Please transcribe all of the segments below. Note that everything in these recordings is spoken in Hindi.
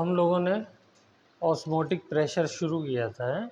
हम लोगों ने ऑस्मोटिक प्रेशर शुरू किया था।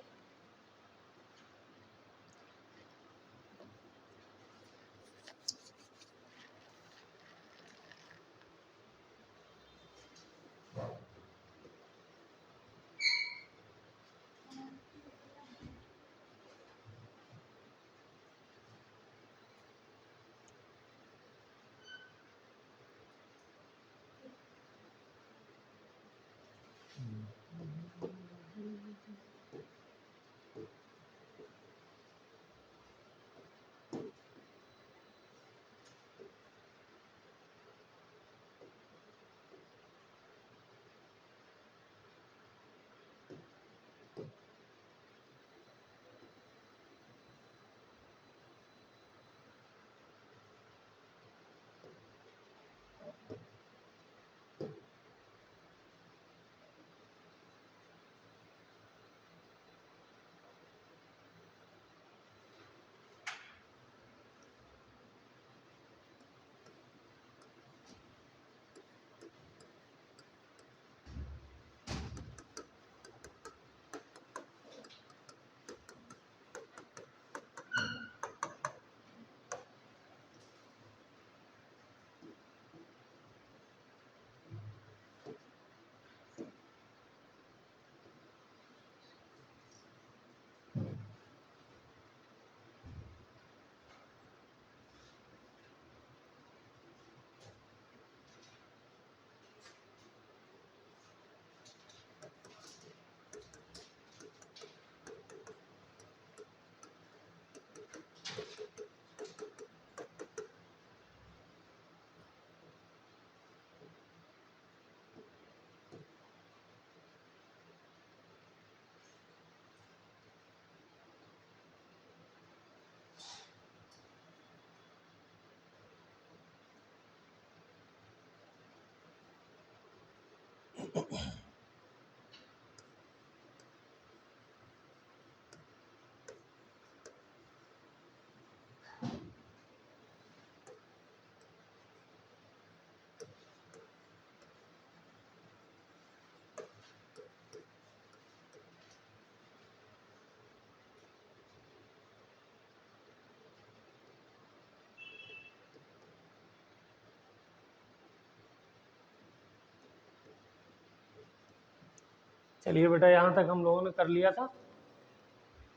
चलिए बेटा, यहाँ तक हम लोगों ने कर लिया था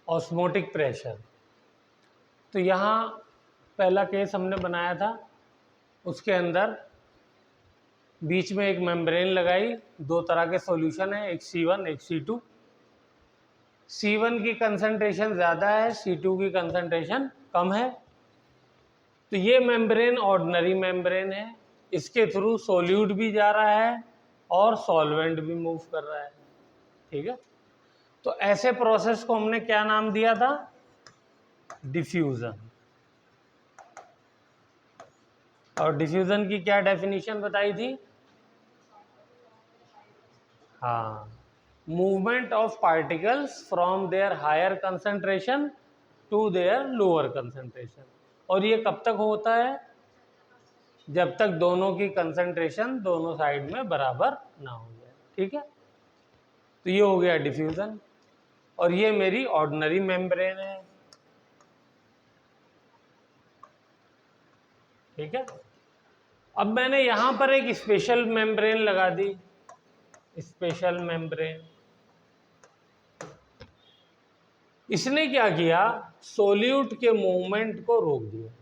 ऑस्मोटिक प्रेशर। तो यहाँ पहला केस हमने बनाया था, उसके अंदर बीच में एक मेम्ब्रेन लगाई, दो तरह के सॉल्यूशन है, एक C1 एक C2। C1 की कंसंट्रेशन ज़्यादा है, C2 की कंसंट्रेशन कम है। तो ये मेम्ब्रेन ऑर्डिनरी मेम्ब्रेन है, इसके थ्रू सोल्यूट भी जा रहा है और सॉल्वेंट भी मूव कर रहा है। ठीक है, तो ऐसे प्रोसेस को हमने क्या नाम दिया था? डिफ्यूजन। और डिफ्यूजन की क्या डेफिनेशन बताई थी? हाँ, movement of particles from their higher concentration to their lower concentration. और ये कब तक होता है? जब तक दोनों की कंसंट्रेशन दोनों साइड में बराबर ना हो जाए। ठीक है, तो ये हो गया डिफ्यूजन। और ये मेरी ऑर्डिनरी मेम्ब्रेन है। ठीक है, अब मैंने यहां पर एक स्पेशल मेम्ब्रेन लगा दी, स्पेशल मेम्ब्रेन। इसने क्या किया? सोल्यूट के मूवमेंट को रोक दिया।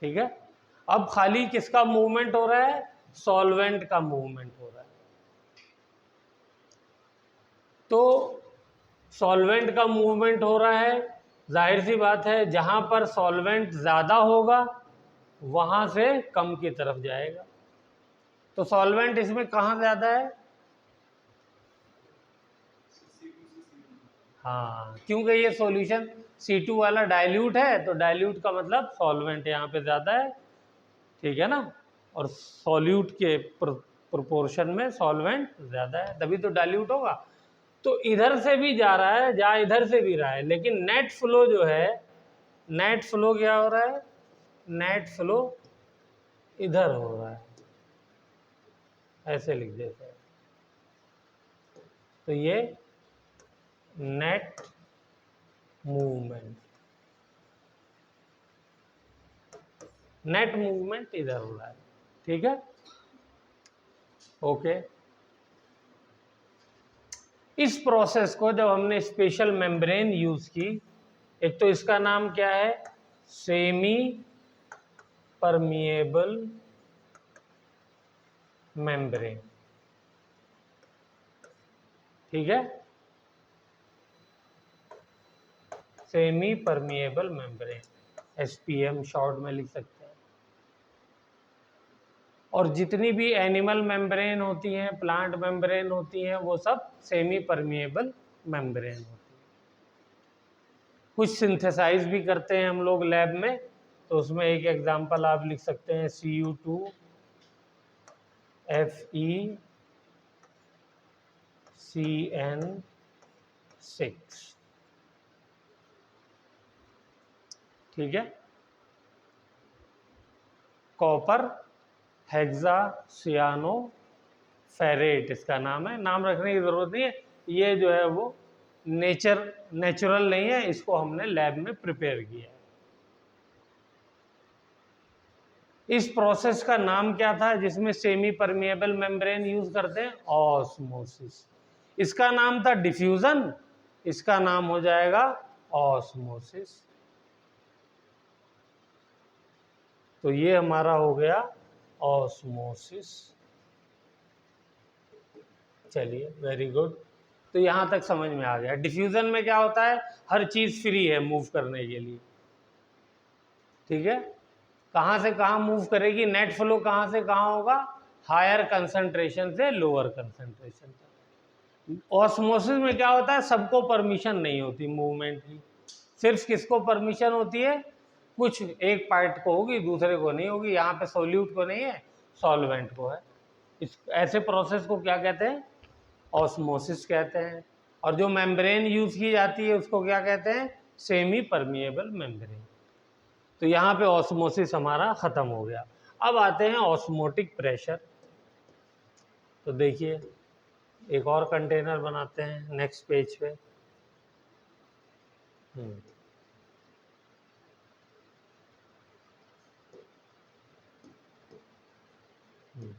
ठीक है, अब खाली किसका मूवमेंट हो रहा है? सॉल्वेंट का मूवमेंट हो रहा है। तो सॉल्वेंट का मूवमेंट हो रहा है, जाहिर सी बात है जहां पर सॉल्वेंट ज़्यादा होगा वहां से कम की तरफ जाएगा। तो सॉल्वेंट इसमें कहाँ ज़्यादा है? हाँ, क्योंकि ये सॉल्यूशन C2 वाला डाइल्यूट है, तो डाइल्यूट का मतलब सॉल्वेंट यहाँ पे ज़्यादा है। ठीक है ना, और सॉल्यूट के प्रोपोर्शन में सॉल्वेंट ज़्यादा है, तभी तो डाइल्यूट होगा। तो इधर से भी जा रहा है, जहाँ इधर से भी रहा है, लेकिन नेट फ्लो जो है, नेट फ्लो क्या हो रहा है? नेट फ्लो इधर हो रहा है ऐसे लिख देते हैं। तो ये नेट मूवमेंट, नेट मूवमेंट इधर हो रहा है, ठीक है, ओके। इस प्रोसेस को जब हमने स्पेशल मेम्ब्रेन यूज की, एक तो इसका नाम क्या है, सेमी परमिएबल मेम्ब्रेन, ठीक है, semi permeable membrane, SPM short में लिख सकते हैं। और जितनी भी एनिमल मेम्ब्रेन होती हैं, प्लांट मेम्ब्रेन होती हैं, वो सब सेमी परमिएबल मेम्ब्रेन होती हैं। कुछ सिंथेसाइज भी करते हैं हम लोग लैब में, तो उसमें एक एग्जांपल आप लिख सकते हैं, Cu2FeCN6, ठीक है, कॉपर हेक्सासियानो फेरेट इसका नाम है, नाम रखने की जरूरत नहीं है, ये जो है वो नेचुरल नहीं है, इसको हमने लैब में प्रिपेयर किया है। इस प्रोसेस का नाम क्या था जिसमें सेमी परमिएबल मेम्ब्रेन यूज करते हैं, ऑस्मोसिस। इसका नाम था डिफ्यूजन, इसका नाम हो जाएगा ऑस्मोसिस। तो ये हमारा हो गया ऑस्मोसिस। चलिए, वेरी गुड। तो यहां तक समझ में आ गया। डिफ्यूजन में क्या होता है, हर चीज फ्री है मूव करने के लिए, ठीक है, कहां से कहां मूव करेगी, नेट फ्लो कहां से कहां होगा, हायर कंसंट्रेशन से लोअर कंसंट्रेशन तक। ऑस्मोसिस में क्या होता है, सबको परमिशन नहीं होती मूवमेंट की, सिर्फ किसको परमिशन होती है, कुछ एक पार्ट को होगी, दूसरे को नहीं होगी। यहाँ पे सोल्यूट को नहीं है, सॉल्वेंट को है। इस ऐसे प्रोसेस को क्या कहते हैं, ऑस्मोसिस कहते हैं। और जो मेम्ब्रेन यूज की जाती है उसको क्या कहते हैं, सेमी परमिएबल मेम्ब्रेन। तो यहाँ पे ऑस्मोसिस हमारा खत्म हो गया। अब आते हैं ऑस्मोटिक प्रेशर। तो देखिए, एक और कंटेनर बनाते हैं नेक्स्ट पेज पे। हम्म हम्म।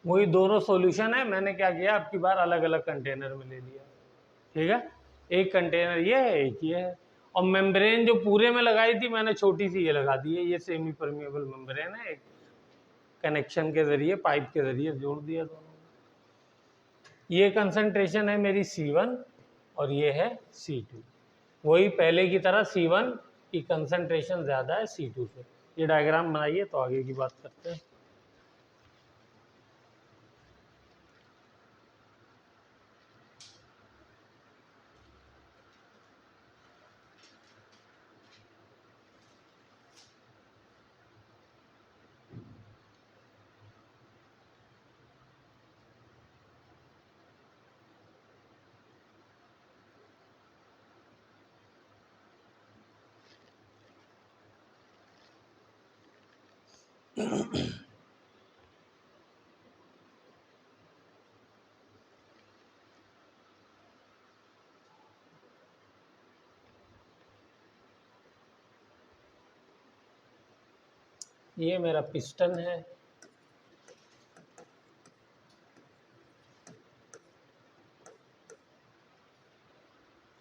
वही दोनों सॉल्यूशन है, मैंने क्या किया अब की बार अलग अलग कंटेनर में ले लिया, ठीक है। एक कंटेनर ये है, एक ये है, और मेम्ब्रेन जो पूरे में लगाई थी मैंने छोटी सी ये लगा दी है, ये सेमी परमेबल मेम्ब्रेन है, एक कनेक्शन के जरिए पाइप के जरिए जोड़ दिया दोनों। ये कंसंट्रेशन है मेरी C1 और ये है C2, वही पहले की तरह C1 की कंसंट्रेशन ज़्यादा है C2 से। ये डायग्राम बनाइए तो आगे की बात करते हैं। ये मेरा पिस्टन है,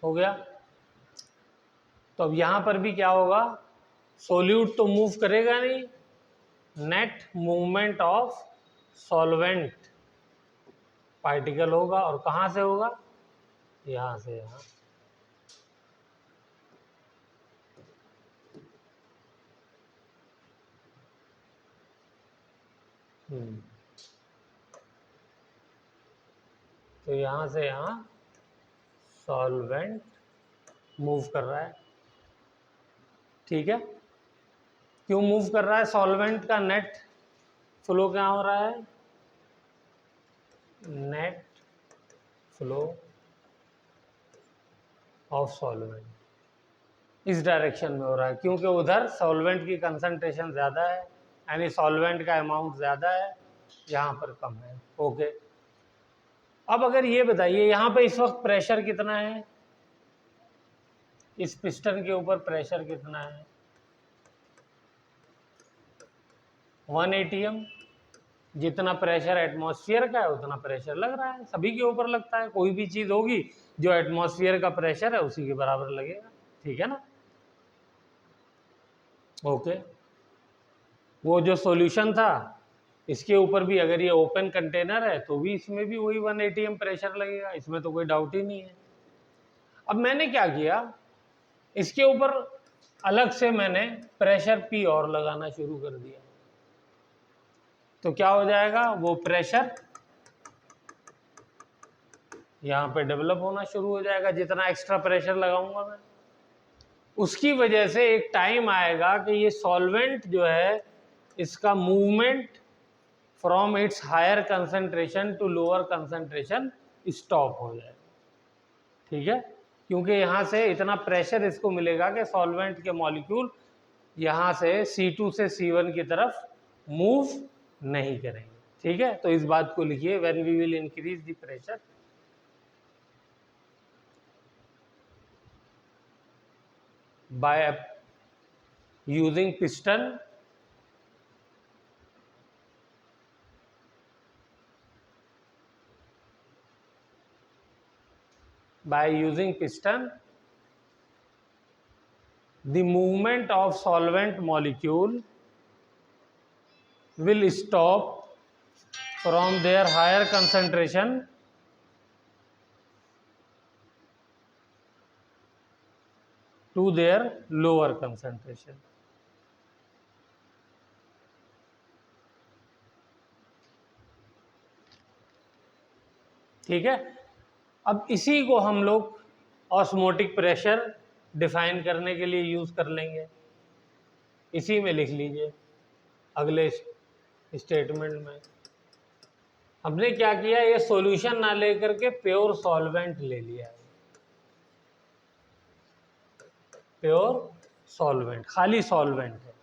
हो गया। तो अब यहाँ पर भी क्या होगा, सोल्यूट तो मूव करेगा नहीं, net movement of solvent particle होगा, और कहाँ से होगा, यहाँ से यहाँ। तो यहाँ से यहाँ सॉल्वेंट मूव कर रहा है, ठीक है। क्यों मूव कर रहा है, सॉल्वेंट का नेट फ्लो क्या हो रहा है, नेट फ्लो ऑफ सॉल्वेंट इस डायरेक्शन में हो रहा है, क्योंकि उधर सॉल्वेंट की कंसंट्रेशन ज़्यादा है, यानी सॉल्वेंट का अमाउंट ज़्यादा है, यहाँ पर कम है। ओके, अब अगर ये बताइए यहाँ पे इस वक्त प्रेशर कितना है, इस पिस्टन के ऊपर प्रेशर कितना है, 1 atm। जितना प्रेशर एटमॉस्फेयर का है उतना प्रेशर लग रहा है, सभी के ऊपर लगता है, कोई भी चीज़ होगी जो एटमॉस्फेयर का प्रेशर है उसी के बराबर लगेगा, ठीक है ना। ओके, वो जो सॉल्यूशन था इसके ऊपर भी अगर ये ओपन कंटेनर है तो भी इसमें भी वही 1 atm प्रेशर लगेगा, इसमें तो कोई डाउट ही नहीं है। अब मैंने क्या किया, इसके ऊपर अलग से मैंने प्रेशर P और लगाना शुरू कर दिया, तो क्या हो जाएगा, वो प्रेशर यहाँ पे डेवलप होना शुरू हो जाएगा, जितना एक्स्ट्रा प्रेशर लगाऊंगा मैं। उसकी वजह से एक टाइम आएगा कि ये सॉल्वेंट जो है इसका movement from its higher concentration to lower concentration stop हो जाएगा, ठीक है। क्योंकि यहाँ से इतना प्रेशर इसको मिलेगा कि सॉल्वेंट के मॉलिक्यूल यहाँ से C2 से C1 की तरफ मूव नहीं करेंगे, ठीक है। तो इस बात को लिखिए, when we will increase the pressure by using piston, the movement of solvent molecule will stop from their higher concentration to their lower concentration, ठीक है। अब इसी को हम लोग ऑस्मोटिक प्रेशर डिफाइन करने के लिए यूज कर लेंगे, इसी में लिख लीजिए अगले स्टेटमेंट में। हमने क्या किया, ये सॉल्यूशन ना लेकर के प्योर सॉल्वेंट ले लिया है, प्योर सॉल्वेंट, खाली सॉल्वेंट है।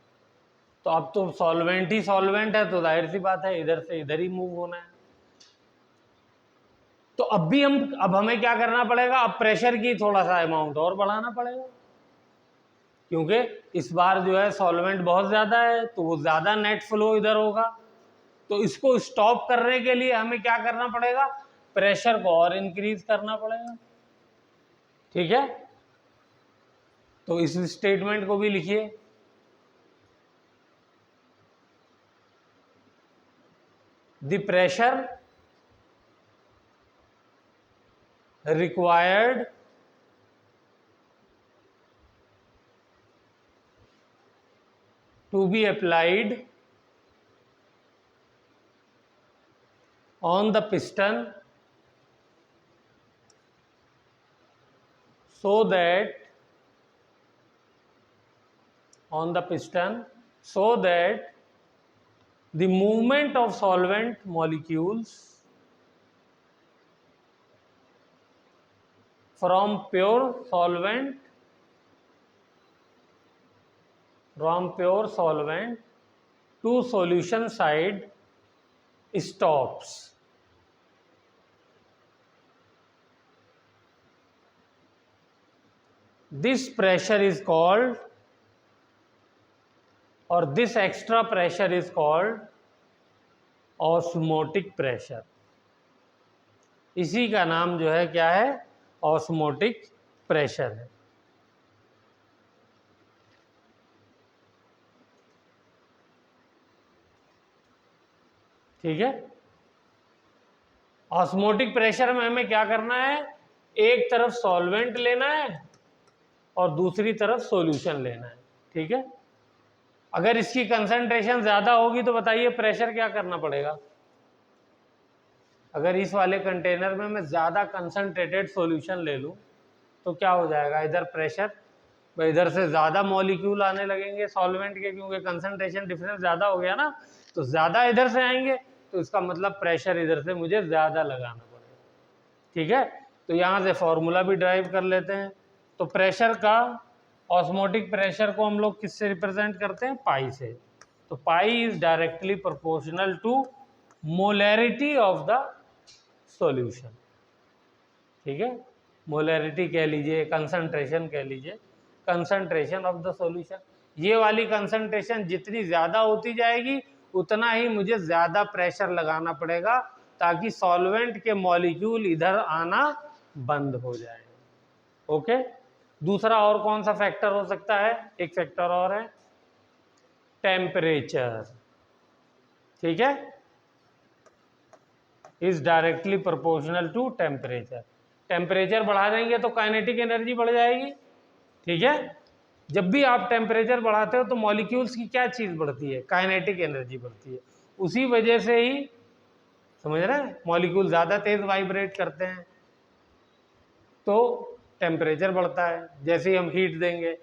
तो अब तो सॉल्वेंट ही सॉल्वेंट है, तो जाहिर सी बात है इधर से इधर ही मूव होना है। तो अब हमें क्या करना पड़ेगा, अब प्रेशर की थोड़ा सा अमाउंट और बढ़ाना पड़ेगा, क्योंकि इस बार जो है सॉल्वेंट बहुत ज़्यादा है, तो वो ज़्यादा नेट फ्लो इधर होगा, तो इसको स्टॉप करने के लिए हमें क्या करना पड़ेगा, प्रेशर को और इंक्रीज करना पड़ेगा। ठीक है, तो इस स्टेटमेंट को भी लिखिए। The pressure required to be applied on the piston so that the movement of solvent molecules from pure solvent to solution side stops. This pressure is called, और this extra pressure is called osmotic pressure. इसी का नाम जो है क्या है, ऑस्मोटिक प्रेशर है। ठीक है, ऑस्मोटिक प्रेशर में हमें क्या करना है, एक तरफ सॉल्वेंट लेना है और दूसरी तरफ सॉल्यूशन लेना है। ठीक है, अगर इसकी कंसंट्रेशन ज़्यादा होगी तो बताइए प्रेशर क्या करना पड़ेगा। अगर इस वाले कंटेनर में मैं ज़्यादा कंसंट्रेटेड सॉल्यूशन ले लूँ तो क्या हो जाएगा, इधर प्रेशर, इधर से ज़्यादा मॉलिक्यूल आने लगेंगे सॉल्वेंट के, क्योंकि कंसंट्रेशन डिफरेंस ज़्यादा हो गया ना, तो ज़्यादा इधर से आएंगे, तो इसका मतलब प्रेशर इधर से मुझे ज़्यादा लगाना पड़ेगा। ठीक है, तो यहाँ से फॉर्मूला भी ड्राइव कर लेते हैं। तो प्रेशर का, ऑस्मोटिक प्रेशर को हम लोग किससे रिप्रेजेंट करते हैं, पाई से। तो pi is directly proportional to molarity of the solution. ठीक है, मोलैरिटी कह लीजिए, कंसंट्रेशन कह लीजिए, कंसंट्रेशन ऑफ द सॉल्यूशन। ये वाली कंसंट्रेशन जितनी ज़्यादा होती जाएगी उतना ही मुझे ज़्यादा प्रेशर लगाना पड़ेगा ताकि सॉल्वेंट के मॉलिक्यूल इधर आना बंद हो जाए। ओके, दूसरा और कौन सा फैक्टर हो सकता है, एक फैक्टर और है टेम्परेचर। ठीक है, is directly proportional to temperature. Temperature बढ़ा देंगे तो काइनेटिक एनर्जी बढ़ जाएगी। ठीक है, जब भी आप टेम्परेचर बढ़ाते हो तो मॉलिक्यूल्स की क्या चीज़ बढ़ती है, काइनेटिक एनर्जी बढ़ती है। उसी वजह से ही, समझ रहे हैं, मॉलिक्यूल ज़्यादा तेज वाइब्रेट करते हैं तो टेम्परेचर बढ़ता है। जैसे ही हम हीट देंगे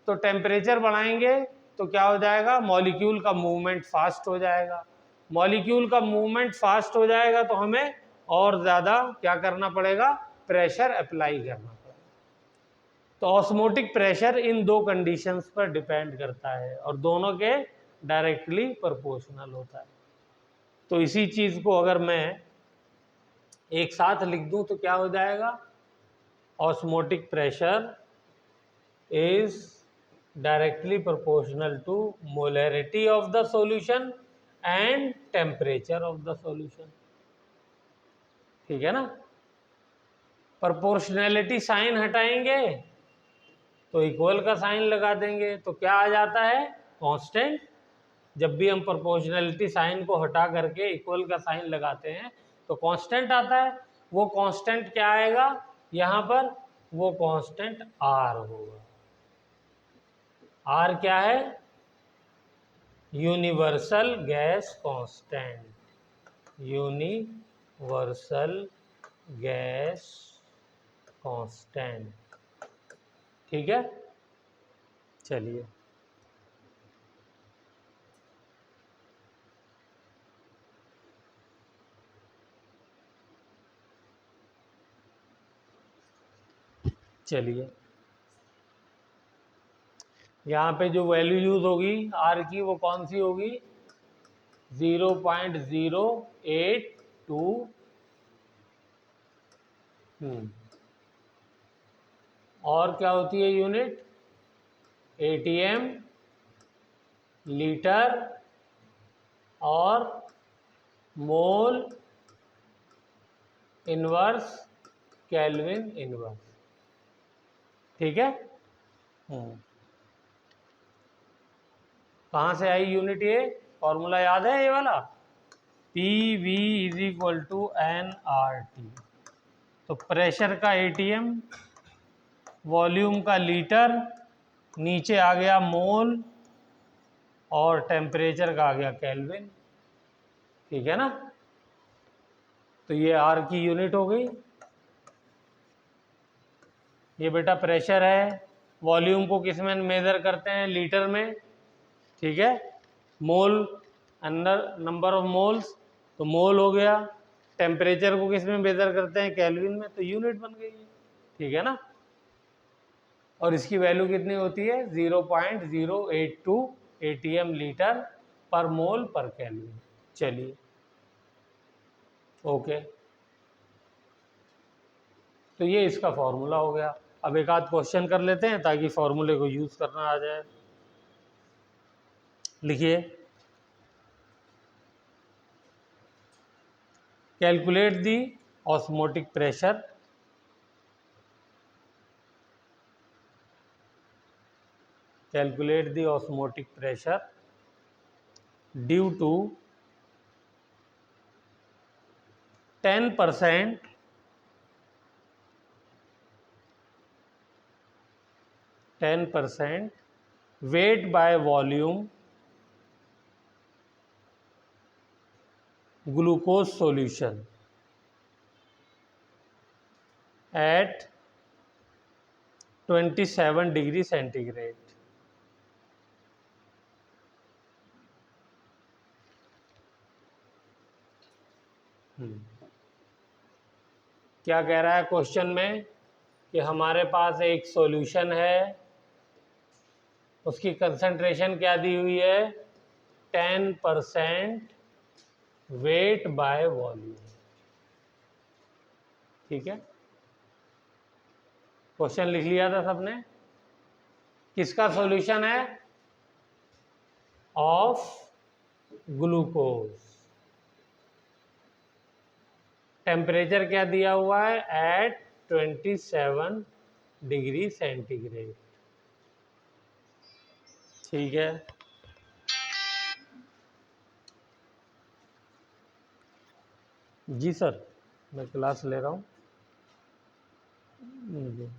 तो टेम्परेचर बढ़ाएंगे तो क्या हो जाएगा, मॉलिक्यूल का मूवमेंट फास्ट हो जाएगा। मॉलिक्यूल का मूवमेंट फास्ट हो जाएगा तो हमें और ज़्यादा क्या करना पड़ेगा, प्रेशर अप्लाई करना पड़ेगा। तो ऑस्मोटिक प्रेशर इन दो कंडीशंस पर डिपेंड करता है और दोनों के डायरेक्टली प्रोपोर्शनल होता है। तो इसी चीज़ को अगर मैं एक साथ लिख दूं तो क्या हो जाएगा, osmotic pressure is directly proportional to molarity of the solution and temperature of the solution. ठीक है ना, प्रोपोर्शनैलिटी साइन हटाएंगे तो इक्वल का साइन लगा देंगे तो क्या आ जाता है, कांस्टेंट। जब भी हम प्रोपोर्शनैलिटी साइन को हटा करके इक्वल का साइन लगाते हैं तो कांस्टेंट आता है। वो कांस्टेंट क्या आएगा यहाँ पर, वो कांस्टेंट आर होगा। आर क्या है, universal gas constant, universal gas constant. ठीक है, चलिए चलिए यहाँ पे जो वैल्यू यूज होगी आर की वो कौन सी होगी, 0.082। और क्या होती है यूनिट, एटीएम, लीटर और मोल इनवर्स केल्विन इनवर्स। ठीक है। कहाँ से आई यूनिट? ये फॉर्मूला याद है ये वाला, P V is equal to N R T. तो प्रेशर का एटीएम, वॉल्यूम का लीटर, नीचे आ गया मोल, और टेम्परेचर का आ गया केल्विन। ठीक है ना। तो ये आर की यूनिट हो गई। ये बेटा प्रेशर है, वॉल्यूम को किस में मेजर करते हैं? लीटर में। ठीक है। मोल अंदर नंबर ऑफ मोल्स, तो मोल हो गया। टेम्परेचर को किस में मेजर करते हैं? केल्विन में। तो यूनिट बन गई है। ठीक है ना। और इसकी वैल्यू कितनी होती है? 0.082 एटीएम लीटर पर मोल पर केल्विन। चलिए ओके। तो ये इसका फॉर्मूला हो गया। अब एक आध क्वेश्चन कर लेते हैं ताकि फॉर्मूले को यूज करना आ जाए। लिखिए, calculate the osmotic pressure, calculate the osmotic pressure due to 10% weight by volume glucose solution at 27 degree centigrade. क्या कह रहा है क्वेश्चन में कि हमारे पास एक सॉल्यूशन है, उसकी कंसंट्रेशन क्या दी हुई है? 10% वेट बाय वॉल्यूम। ठीक है। क्वेश्चन लिख लिया था सबने? किसका सॉल्यूशन है? Of glucose. टेम्परेचर क्या दिया हुआ है? At 27 degree centigrade. ठीक है। जी सर, मैं क्लास ले रहा हूँ। जी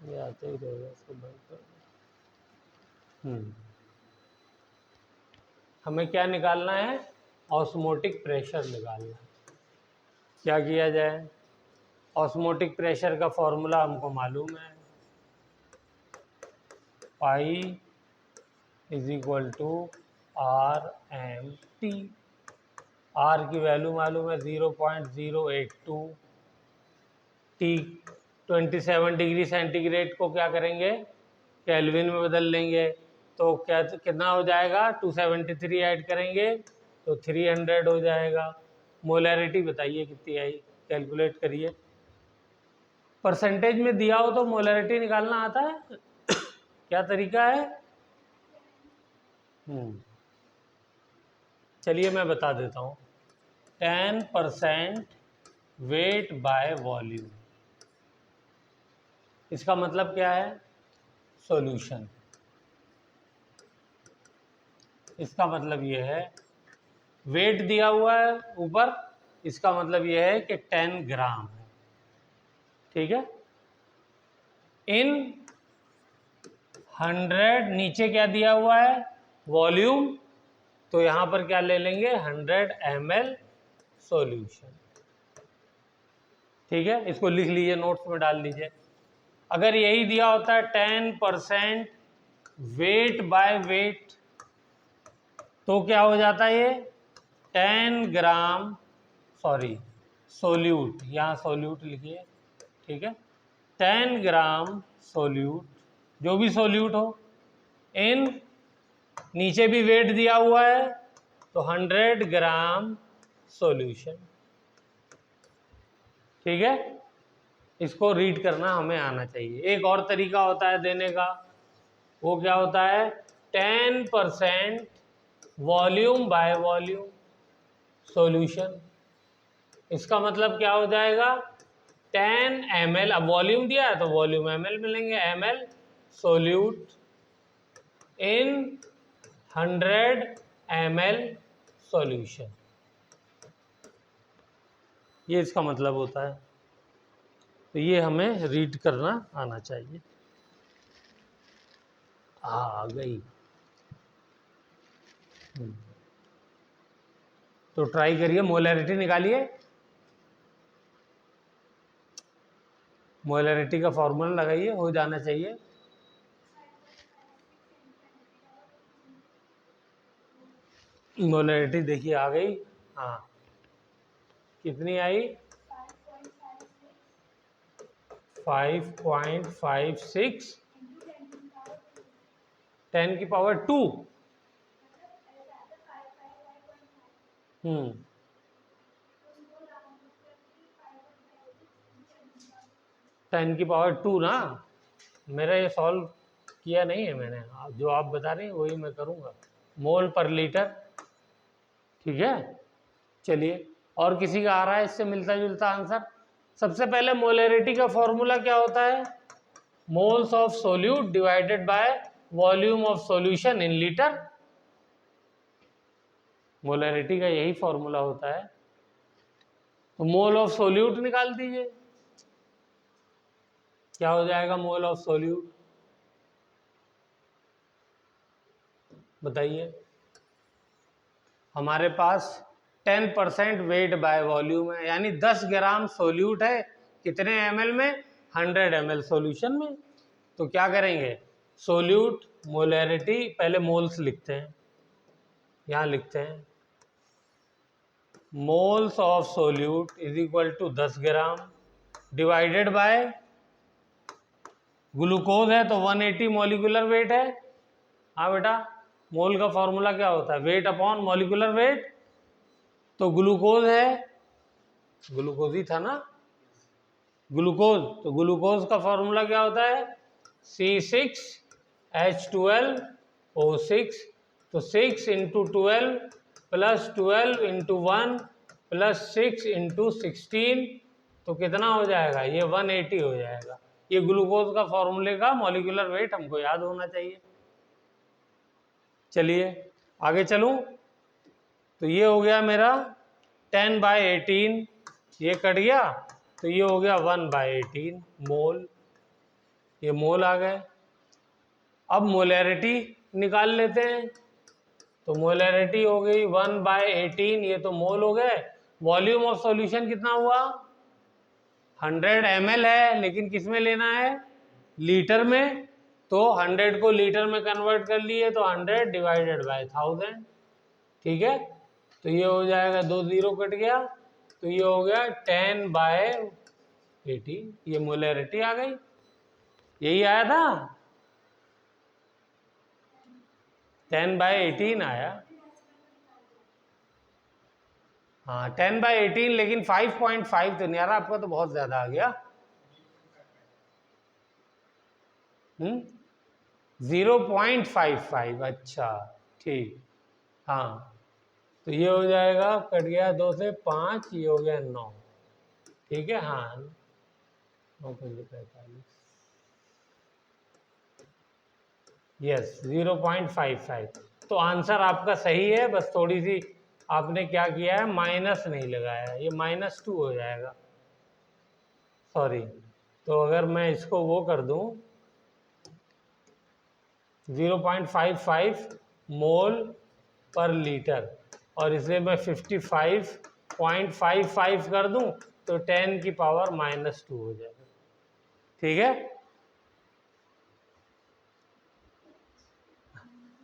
ये आते ही रहेगा, इसको बंद कर दो। हमें क्या निकालना है? ऑस्मोटिक प्रेशर निकालना है। क्या किया जाए? ऑस्मोटिक प्रेशर का फॉर्मूला हमको मालूम है, pi is equal to R M T. आर की वैल्यू मालूम है 0.082। टी 27 डिग्री सेंटीग्रेड को क्या करेंगे? केल्विन में बदल लेंगे। तो क्या कितना हो जाएगा? 273 ऐड करेंगे तो 300 हो जाएगा। मोलैरिटी बताइए कितनी आई, कैलकुलेट करिए। परसेंटेज में दिया हो तो मोलैरिटी निकालना आता है? क्या तरीका है? चलिए मैं बता देता हूँ। 10% वेट बाय वॉल्यूम, इसका मतलब क्या है? सॉल्यूशन। इसका मतलब ये है, वेट दिया हुआ है ऊपर, इसका मतलब ये है कि 10 ग्राम है। ठीक है। इन 100, नीचे क्या दिया हुआ है? वॉल्यूम। तो यहां पर क्या ले लेंगे? 100 ml सॉल्यूशन। ठीक है। इसको लिख लीजिए, नोट्स में डाल लीजिए। अगर यही दिया होता है 10% वेट बाय वेट, तो क्या हो जाता है? ये 10 ग्राम, सॉरी सोल्यूट, यहाँ सोल्यूट लिखिए। ठीक है। 10 ग्राम सोल्यूट, जो भी सोल्यूट हो, इन नीचे भी वेट दिया हुआ है तो 100 ग्राम सॉल्यूशन। ठीक है। इसको रीड करना हमें आना चाहिए। एक और तरीका होता है देने का, वो क्या होता है 10% वॉल्यूम बाय वॉल्यूम सॉल्यूशन। इसका मतलब क्या हो जाएगा 10 ml, अब वॉल्यूम दिया है तो वॉल्यूम ml मिलेंगे, ml सोल्यूट इन 100 ml सॉल्यूशन, ये इसका मतलब होता है। तो ये हमें रीड करना आना चाहिए। आ गई। तो ट्राई करिए, मोलैरिटी निकालिए। मोलैरिटी का फॉर्मूला लगाइए, हो जाना चाहिए। मोलैरिटी देखिए आ गई। हाँ, कितनी आई 5.56 10 की पावर 2। 10 की पावर 2 ना, मेरा ये सॉल्व किया नहीं है मैंने, जो आप बता रहे हैं वही मैं करूँगा। मोल पर लीटर, ठीक है। चलिए, और किसी का आ रहा है इससे मिलता जुलता आंसर? सबसे पहले मोलैरिटी का फॉर्मूला क्या होता है? Moles of solute divided by volume of solution in litre. Molarity का यही फॉर्मूला होता है। तो मोल ऑफ सोल्यूट निकाल दीजिए, क्या हो जाएगा मोल ऑफ सोल्यूट, बताइए। हमारे पास 10% वेट बाय वॉल्यूम है, यानी 10 ग्राम सोल्यूट है कितने ml में? 100 ml सॉल्यूशन में। तो क्या करेंगे, सोल्यूट मोलैरिटी, पहले मोल्स लिखते हैं, यहाँ लिखते हैं moles of solute is equal to 10 gram divided by glucose है तो 180 मॉलिक्यूलर वेट है। हाँ बेटा, मोल का फॉर्मूला क्या होता है? Weight upon molecular weight. तो ग्लूकोज है, ग्लूकोज ही था ना, ग्लूकोज, तो ग्लूकोज का फॉर्मूला क्या होता है? C6H12O6। तो 6 into 12 plus 12 into 1 plus 6 into 16, तो कितना हो जाएगा? ये 180 हो जाएगा। ये ग्लूकोज का फॉर्मूले का मॉलिक्यूलर वेट हमको याद होना चाहिए। चलिए आगे चलूं, तो ये हो गया मेरा 10/18, ये कट गया तो ये हो गया 1/18 मोल, ये मोल आ गए। अब मोलैरिटी निकाल लेते हैं, तो मोलैरिटी हो गई 1/18, ये तो मोल हो गए। वॉल्यूम ऑफ सॉल्यूशन कितना हुआ? 100 ml है, लेकिन किस में लेना है? लीटर में। तो 100 को लीटर में कन्वर्ट कर लिए, तो 100 डिवाइडेड बाय 1000, ठीक है। तो ये हो जाएगा, 2 0 कट गया, तो ये हो गया 10/18, ये मोलैरिटी आ गई। यही आया था, 10/18 आया। हाँ 10/18, लेकिन 5.5 तो नहीं आ रहा आपका, तो बहुत ज्यादा आ गया। 0.55, अच्छा ठीक। हाँ, तो ये हो जाएगा, कट गया 2 से 5, ये हो गया 9, ठीक है। हाँ 9×45, यस 0.55। तो आंसर आपका सही है, बस थोड़ी सी आपने क्या किया है, माइनस नहीं लगाया, ये -2 हो जाएगा, सॉरी। तो अगर मैं इसको वो कर दूं 0.55 मोल पर लीटर, और इसे मैं 55.55 कर दूं, तो 10 की पावर -2 हो जाएगा, ठीक है।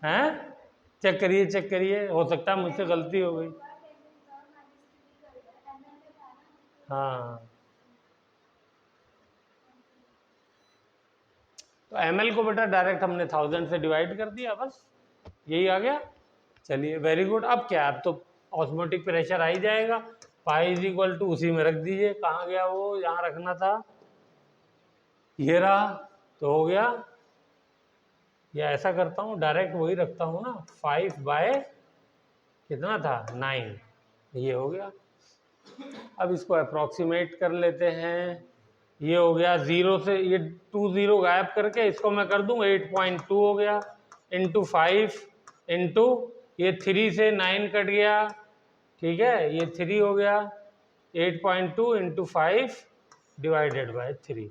हैं, चेक करिए, चेक करिए, हो सकता है मुझसे गलती हो गई। हाँ, तो ml को बेटा डायरेक्ट हमने 1000 से डिवाइड कर दिया, बस यही आ गया। चलिए वेरी गुड। अब क्या, अब तो ऑस्मोटिक प्रेशर आ ही जाएगा। पाई इज इक्वल टू, उसी में रख दीजिए, कहाँ गया वो, यहाँ रखना था, ये रहा, तो हो गया या ऐसा करता हूँ, डायरेक्ट वही रखता हूँ ना, 5 बाय कितना था 9, ये हो गया। अब इसको अप्रॉक्सीमेट कर लेते हैं। ये हो गया 0 से, ये 2 0 गायब करके इसको मैं कर दूँ 8.2 हो गया, इंटू 5 इंटू ये 3 से 9 कट गया, ठीक है, ये 3 हो गया, 8.2 इंटू 5 डिवाइडेड बाय 3,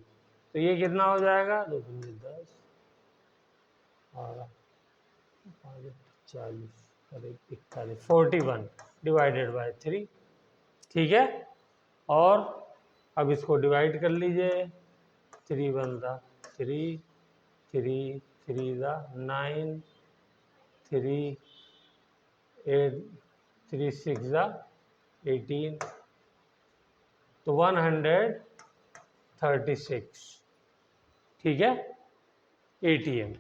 तो ये कितना हो जाएगा, 2 दूनी 10 और 40 और 41, 41 डिवाइडेड बाय 3, ठीक है। और अब इसको डिवाइड कर लीजिए, 3 1 दा 3, 3 3 दा 9, 3 8 3 6 दा 18, तो 136, ठीक है, ATM।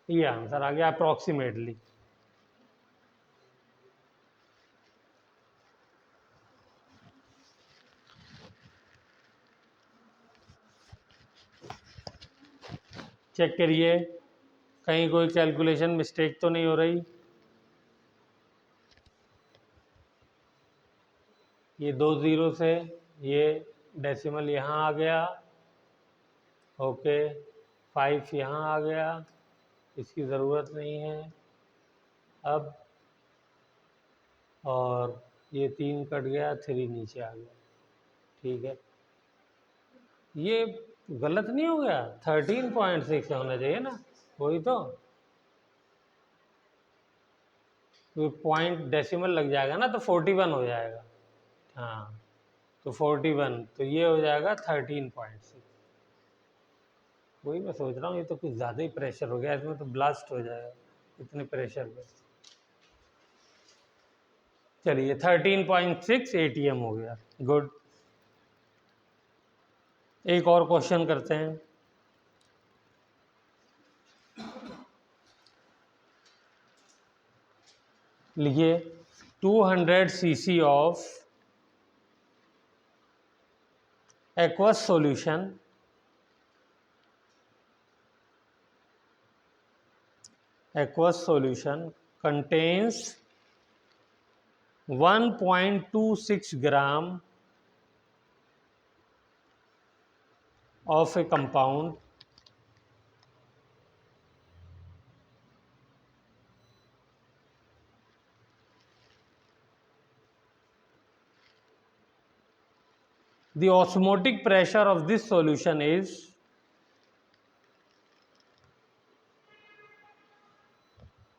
ये आंसर आ गया अप्रॉक्सीमेटली। चेक करिए कहीं कोई कैलकुलेशन मिस्टेक तो नहीं हो रही। ये 2 0 से ये डेसिमल यहाँ आ गया, ओके, 5 यहाँ आ गया, इसकी ज़रूरत नहीं है अब, और ये 3 कट गया, 3 नीचे आ गया, ठीक है। ये गलत नहीं हो गया, 13.6 होना चाहिए ना, वही तो पॉइंट डेसिमल लग जाएगा ना, तो 41 हो जाएगा, हाँ, तो 41, तो ये हो जाएगा 13.6। वही मैं सोच रहा हूँ, ये तो कुछ ज़्यादा ही प्रेशर हो गया, इसमें तो ब्लास्ट हो जाएगा इतने प्रेशर में। चलिए 13.6 ATM हो गया, गुड। एक और क्वेश्चन करते हैं। लिखिए 200 cc of aqueous solution contains 1.26 gram of a compound the osmotic pressure of this solution is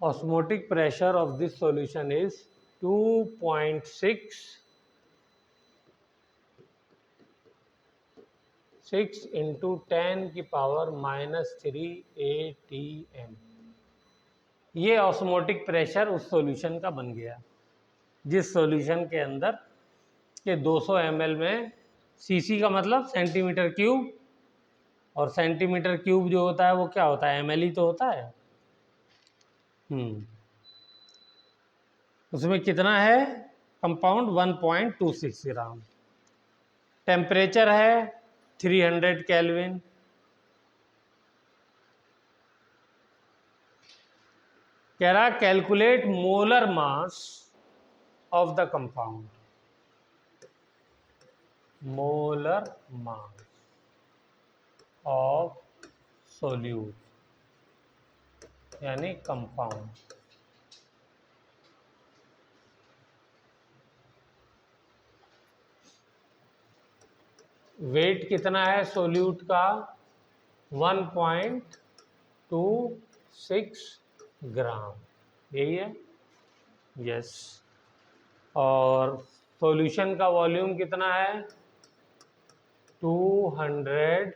osmotic pressure of this solution is 2.6 into 10 की पावर -3 ATM। ये ऑस्मोटिक प्रेशर उस सॉल्यूशन का बन गया जिस सॉल्यूशन के अंदर के 200 ml में, सीसी का मतलब सेंटीमीटर क्यूब, और सेंटीमीटर क्यूब जो होता है वो क्या होता है, ml ही तो होता है। उसमें कितना है कंपाउंड, 1.26 ग्राम। टेम्परेचर है 300 केल्विन। कह रहा calculate molar mass of the compound, molar mass of solute यानी कंपाउंड। वेट कितना है सोल्यूट का, 1.26 ग्राम, यही है, यस। और सॉल्यूशन का वॉल्यूम कितना है, 200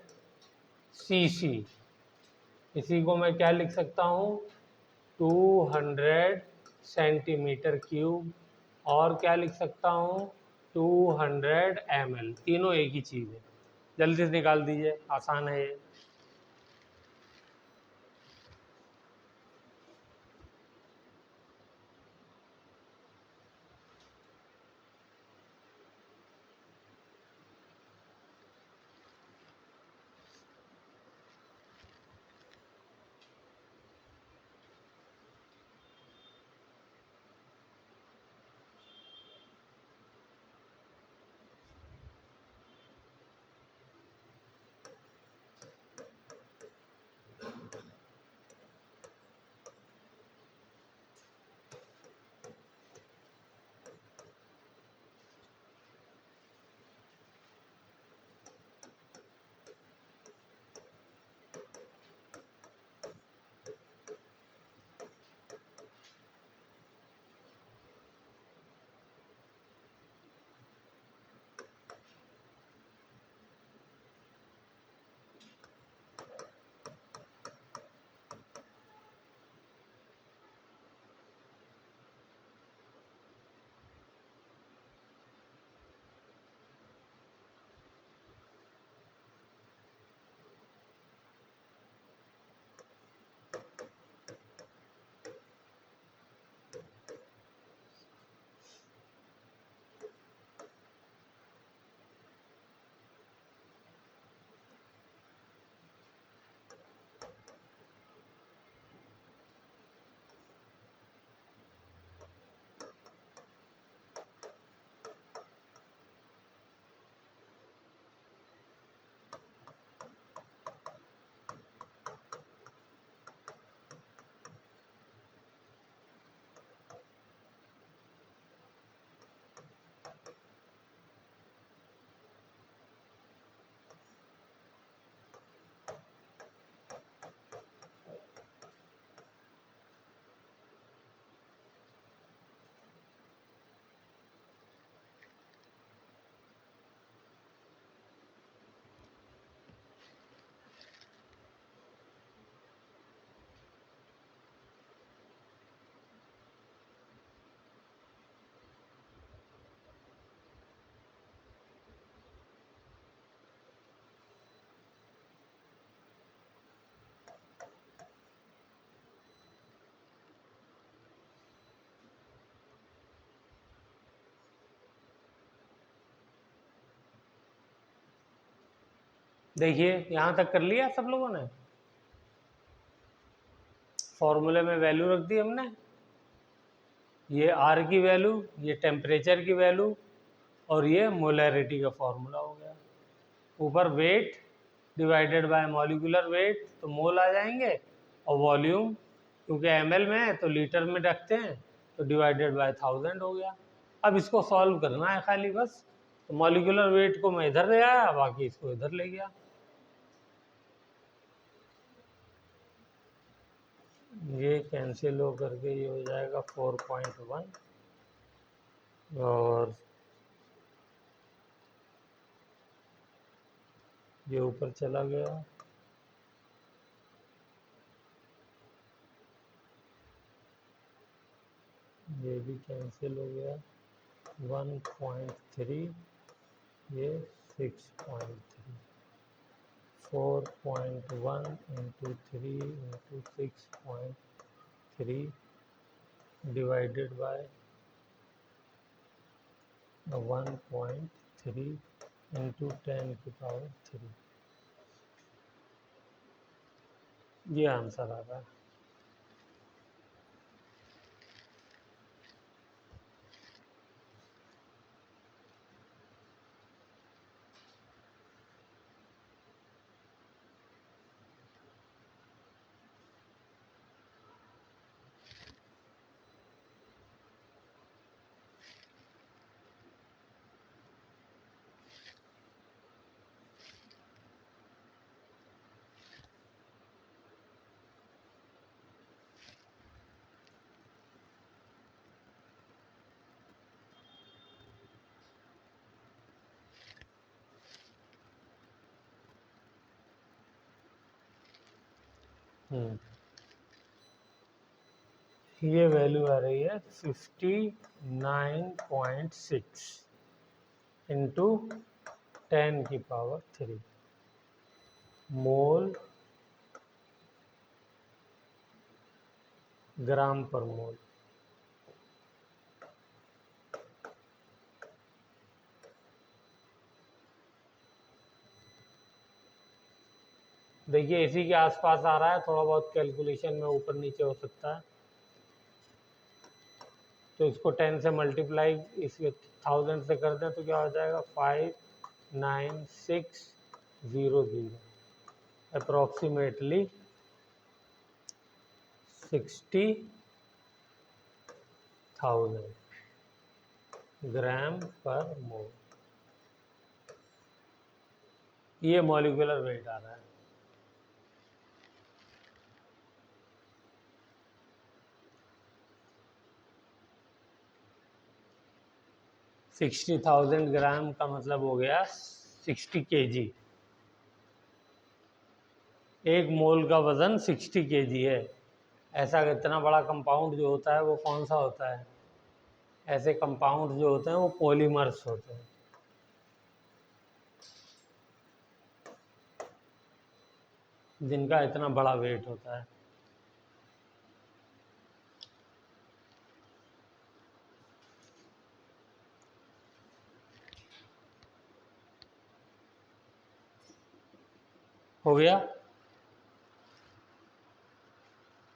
cc। इसी को मैं क्या लिख सकता हूँ, 200 सेंटीमीटर क्यूब, और क्या लिख सकता हूँ 200 ml, तीनों एक ही चीज़ है। जल्दी से निकाल दीजिए, आसान है ये। देखिए यहाँ तक कर लिया सब लोगों ने, फॉर्मूले में वैल्यू रख दी हमने, ये आर की वैल्यू, ये टेम्परेचर की वैल्यू, और ये मोलैरिटी का फॉर्मूला हो गया। ऊपर weight divided by molecular weight, तो मोल आ जाएंगे, और वॉल्यूम क्योंकि एमएल में है तो लीटर में रखते हैं, तो डिवाइडेड बाय 1000 हो गया। अब इसको सॉल्व करना है खाली बस, तो मॉलिक्यूलर वेट को मैं इधर ले आया, बाकी इसको इधर ले गया। ये कैंसिल हो करके ये हो जाएगा 4.1, और ये ऊपर चला गया, ये भी कैंसिल हो गया, 1.3, ये 6.3, 4.1 into 3 into 6.3 divided by 1.3 into 10 की पावर 3, ये आंसर आ रहा है। ये वैल्यू आ रही है 59.6 इंटू 10 की पावर 3 मोल ग्राम पर मोल। देखिए इसी के आसपास आ रहा है, थोड़ा बहुत कैलकुलेशन में ऊपर नीचे हो सकता है, तो इसको 10 से मल्टीप्लाई इसके 1000 से कर दें तो क्या हो जाएगा 59600, अप्रोक्सीमेटली 60,000 ग्राम पर मोल। ये मॉलिक्यूलर वेट आ रहा है। $60,000 ग्राम का मतलब हो गया 60 kg। एक मोल का वजन 60 kg है। ऐसा इतना बड़ा कंपाउंड जो होता है वो कौन सा होता है? ऐसे कंपाउंड जो होते हैं वो पॉलीमर्स होते हैं, जिनका इतना बड़ा वेट होता है। हो गया।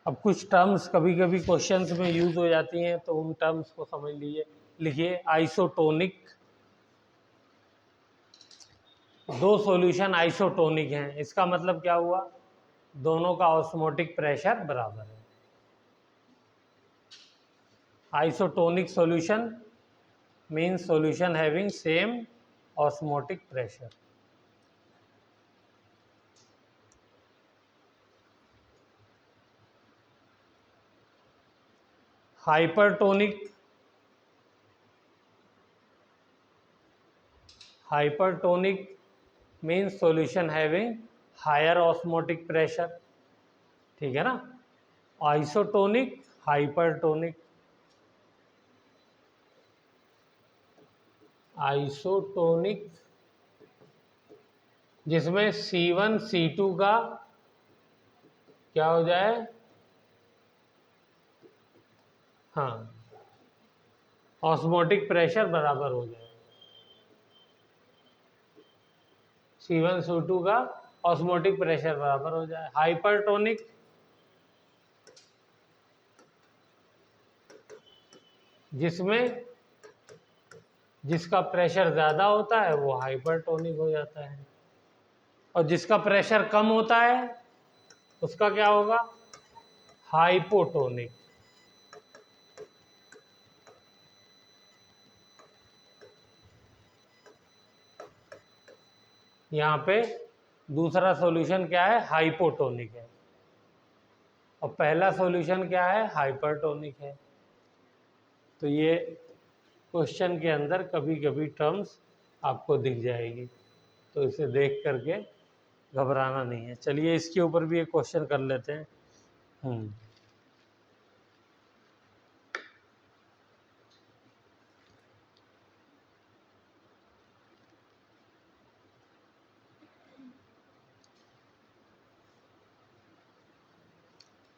अब कुछ टर्म्स कभी कभी क्वेश्चंस में यूज हो जाती हैं, तो उन टर्म्स को समझ लीजिए। लिखिए आइसोटोनिक, दो सॉल्यूशन आइसोटोनिक हैं, इसका मतलब क्या हुआ? दोनों का ऑस्मोटिक प्रेशर बराबर है। Isotonic solution means solution having same osmotic pressure. Hypertonic means solution having higher osmotic pressure, ठीक है ना। Isotonic, hypertonic. आइसोटोनिक जिसमें C1 C2 का क्या हो जाए? हाँ, ऑस्मोटिक प्रेशर बराबर हो जाए। C1 C2 का ऑस्मोटिक प्रेशर बराबर हो जाए। हाइपरटोनिक जिसमें जिसका प्रेशर ज़्यादा होता है वो हाइपरटोनिक हो जाता है, और जिसका प्रेशर कम होता है उसका क्या होगा? हाइपोटोनिक। यहाँ पे दूसरा सॉल्यूशन क्या है? हाइपोटोनिक है, और पहला सॉल्यूशन क्या है? हाइपरटोनिक है। तो ये क्वेश्चन के अंदर कभी कभी टर्म्स आपको दिख जाएगी, तो इसे देख करके घबराना नहीं है। चलिए इसके ऊपर भी एक क्वेश्चन कर लेते हैं।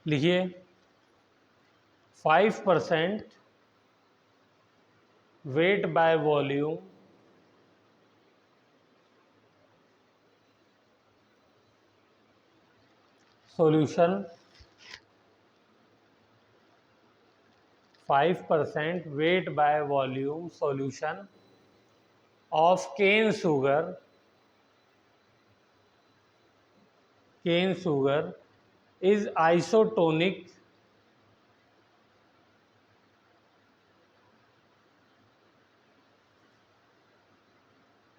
लिखिए 5% weight by volume solution, 5% weight by volume solution of cane sugar is isotonic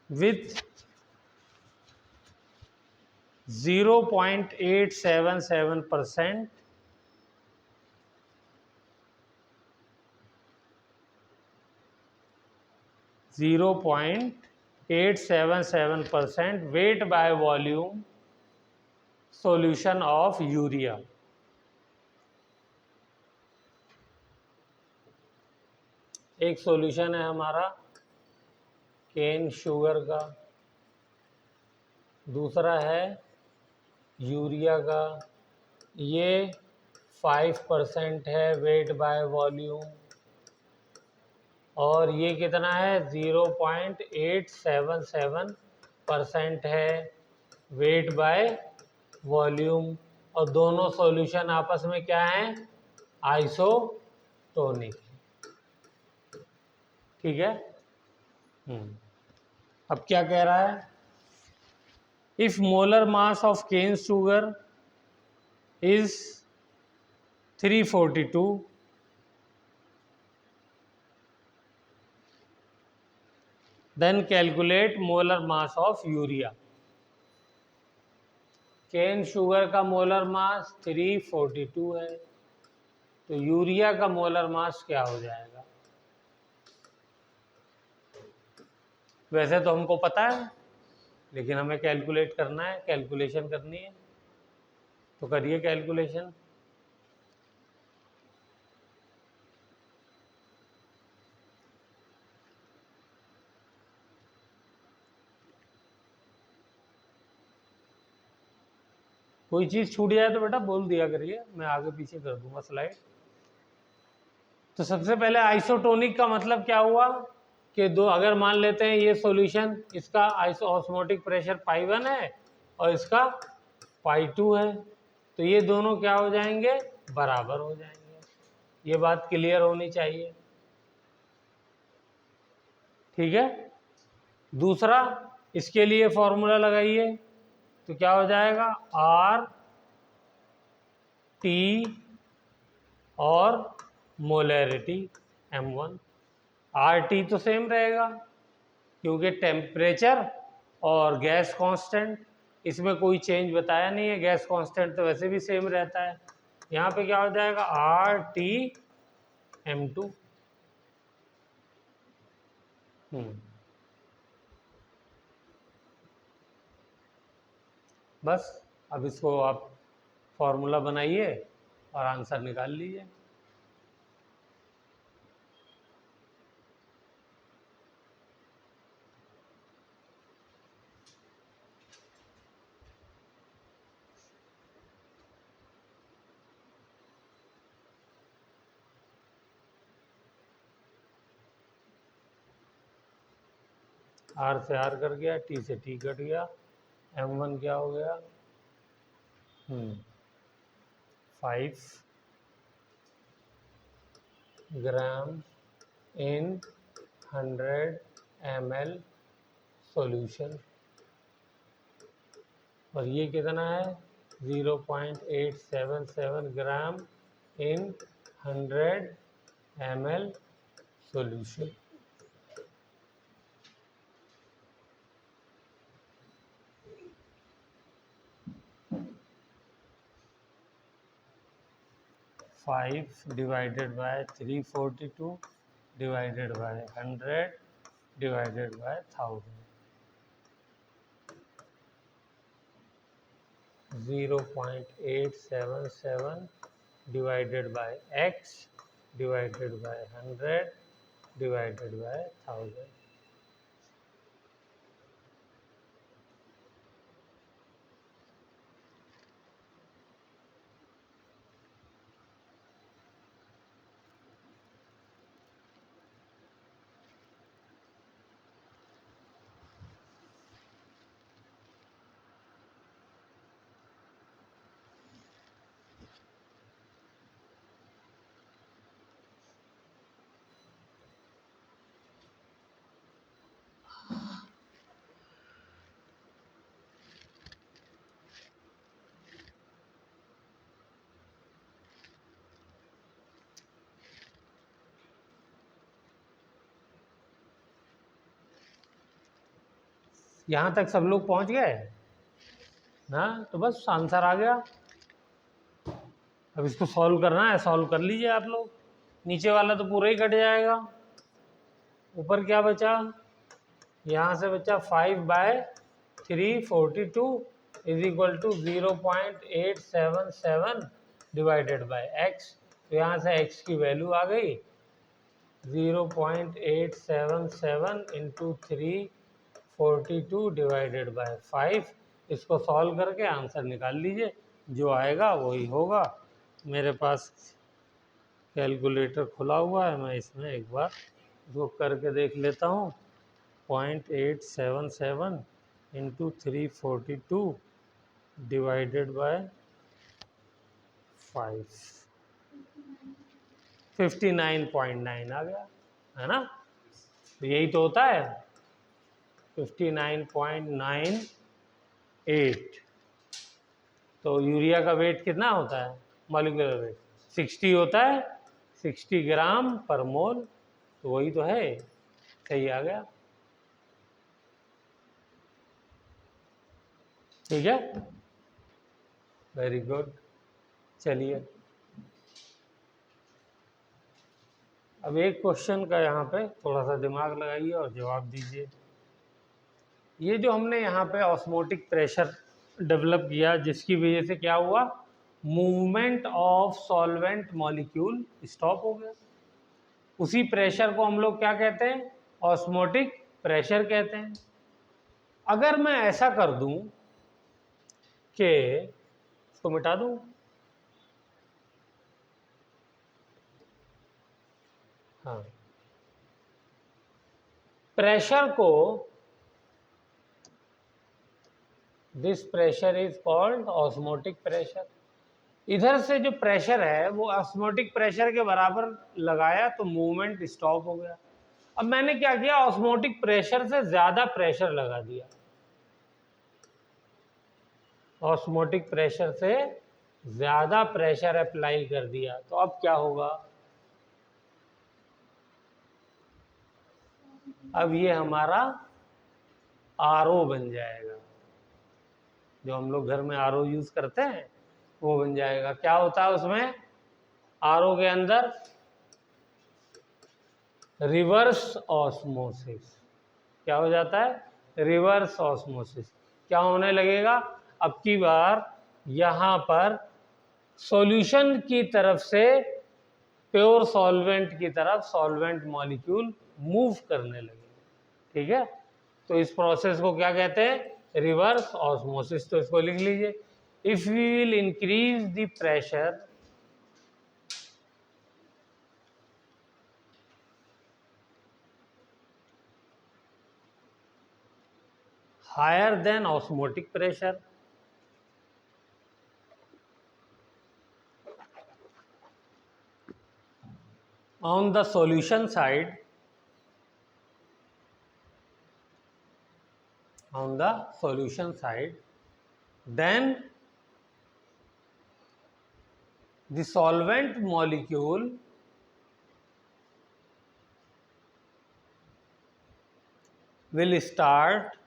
with 0.877% 0.877% weight by volume solution of urea. एक सॉल्यूशन है हमारा केन शुगर का, दूसरा है यूरिया का। ये 5% है वेट बाय वॉल्यूम, और ये कितना है? 0.877% है वेट बाय वॉल्यूम, और दोनों सॉल्यूशन आपस में क्या है? आइसोटोनिक। ठीक है। अब क्या कह रहा है? If molar mass of cane sugar is 342, then calculate molar mass of urea. Cane sugar का मोलर मास 342 है, तो यूरिया का मोलर मास क्या हो जाएगा? वैसे तो हमको पता है, लेकिन हमें कैलकुलेट करना है, कैलकुलेशन करनी है, तो करिए कैलकुलेशन। कोई चीज़ छूट जाए तो बेटा बोल दिया करिए, मैं आगे पीछे कर दूंगा स्लाइड। तो सबसे पहले आइसोटोनिक का मतलब क्या हुआ कि दो, अगर मान लेते हैं ये सॉल्यूशन, इसका ऑस्मोटिक प्रेशर π1 है और इसका π2 है, तो ये दोनों क्या हो जाएंगे? बराबर हो जाएंगे। ये बात क्लियर होनी चाहिए। ठीक है। दूसरा, इसके लिए फॉर्मूला लगाइए, तो क्या हो जाएगा? R T और मोलैरिटी M1। RT तो सेम रहेगा क्योंकि टेम्परेचर और गैस कांस्टेंट, इसमें कोई चेंज बताया नहीं है, गैस कांस्टेंट तो वैसे भी सेम रहता है। यहाँ पे क्या हो जाएगा? RT/M2। बस अब इसको आप फॉर्मूला बनाइए और आंसर निकाल लीजिए। R से R कट गया, T से T कट गया, m1 क्या हो गया, 5 ग्राम इन 100 ml सॉल्यूशन, और ये कितना है 0.877 ग्राम इन 100 ml solution. Five divided by 342 divided by 100 divided by 1000, 0.877 divided by x divided by 100 divided by 1000। यहाँ तक सब लोग पहुँच गए ना, तो बस आंसर आ गया। अब इसको सॉल्व करना है, सॉल्व कर लीजिए आप लोग। नीचे वाला तो पूरा ही कट जाएगा, ऊपर क्या बचा, यहाँ से बचा 5/342 is equal to 0.877 divided by x. तो यहाँ से एक्स की वैल्यू आ गई 0.877 इंटू 342 डिवाइडेड बाय 5। इसको सॉल्व करके आंसर निकाल लीजिए, जो आएगा वही होगा। मेरे पास कैलकुलेटर खुला हुआ है, मैं इसमें एक बार जो करके देख लेता हूँ। 0.877 इंटू 342 डिवाइडेड बाय 5, 59.9 आ गया, है ना। तो यही तो होता है 59.98। तो यूरिया का वेट कितना होता है, मॉलिक्यूलर वेट 60 होता है, 60 ग्राम पर मोल। तो वही तो है, सही आ गया। ठीक है, वेरी गुड। चलिए अब एक क्वेश्चन का यहाँ पे थोड़ा सा दिमाग लगाइए और जवाब दीजिए। ये जो हमने यहाँ पे ऑस्मोटिक प्रेशर डेवलप किया, जिसकी वजह से क्या हुआ, movement of solvent molecule stop हो गया। उसी प्रेशर को हम लोग क्या कहते हैं, ऑस्मोटिक प्रेशर कहते हैं। अगर मैं ऐसा कर दूं कि इसको मिटा दूं, हाँ, प्रेशर को, this pressure is called osmotic pressure. इधर से जो प्रेशर है वो ऑस्मोटिक प्रेशर के बराबर लगाया तो मूवमेंट स्टॉप हो गया। अब मैंने क्या किया, ऑस्मोटिक प्रेशर से ज्यादा प्रेशर लगा दिया, ऑस्मोटिक प्रेशर से ज्यादा प्रेशर अप्लाई कर दिया। तो अब क्या होगा, अब ये हमारा आरओ बन जाएगा। जो हम लोग घर में आरओ यूज करते हैं वो बन जाएगा। क्या होता है उसमें, आरओ के अंदर रिवर्स ऑस्मोसिस। क्या हो जाता है, रिवर्स ऑस्मोसिस। क्या होने लगेगा, अब की बार यहाँ पर सॉल्यूशन की तरफ से प्योर सॉल्वेंट की तरफ सॉल्वेंट मॉलिक्यूल मूव करने लगेगा। ठीक है, तो इस प्रोसेस को क्या कहते हैं, रिवर्स ऑस्मोसिस। तो इसको लिख लीजिए, if we will increase the pressure higher than osmotic pressure. On the solution side, then the solvent molecule will start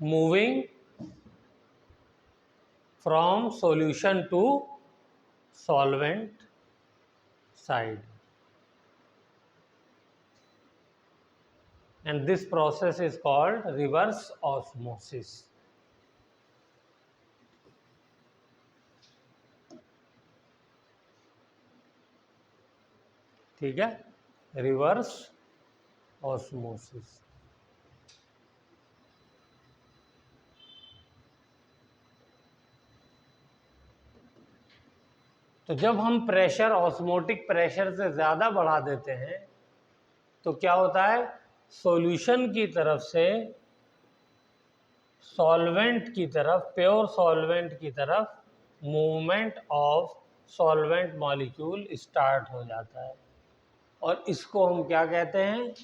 moving from solution to solvent side, and this process is called reverse osmosis. ठीक है, रिवर्स ऑस्मोसिस। तो जब हम प्रेशर ऑस्मोटिक प्रेशर से ज़्यादा बढ़ा देते हैं तो क्या होता है, सॉल्यूशन की तरफ से सॉल्वेंट की तरफ, प्योर सॉल्वेंट की तरफ movement of solvent molecule start हो जाता है, और इसको हम क्या कहते हैं,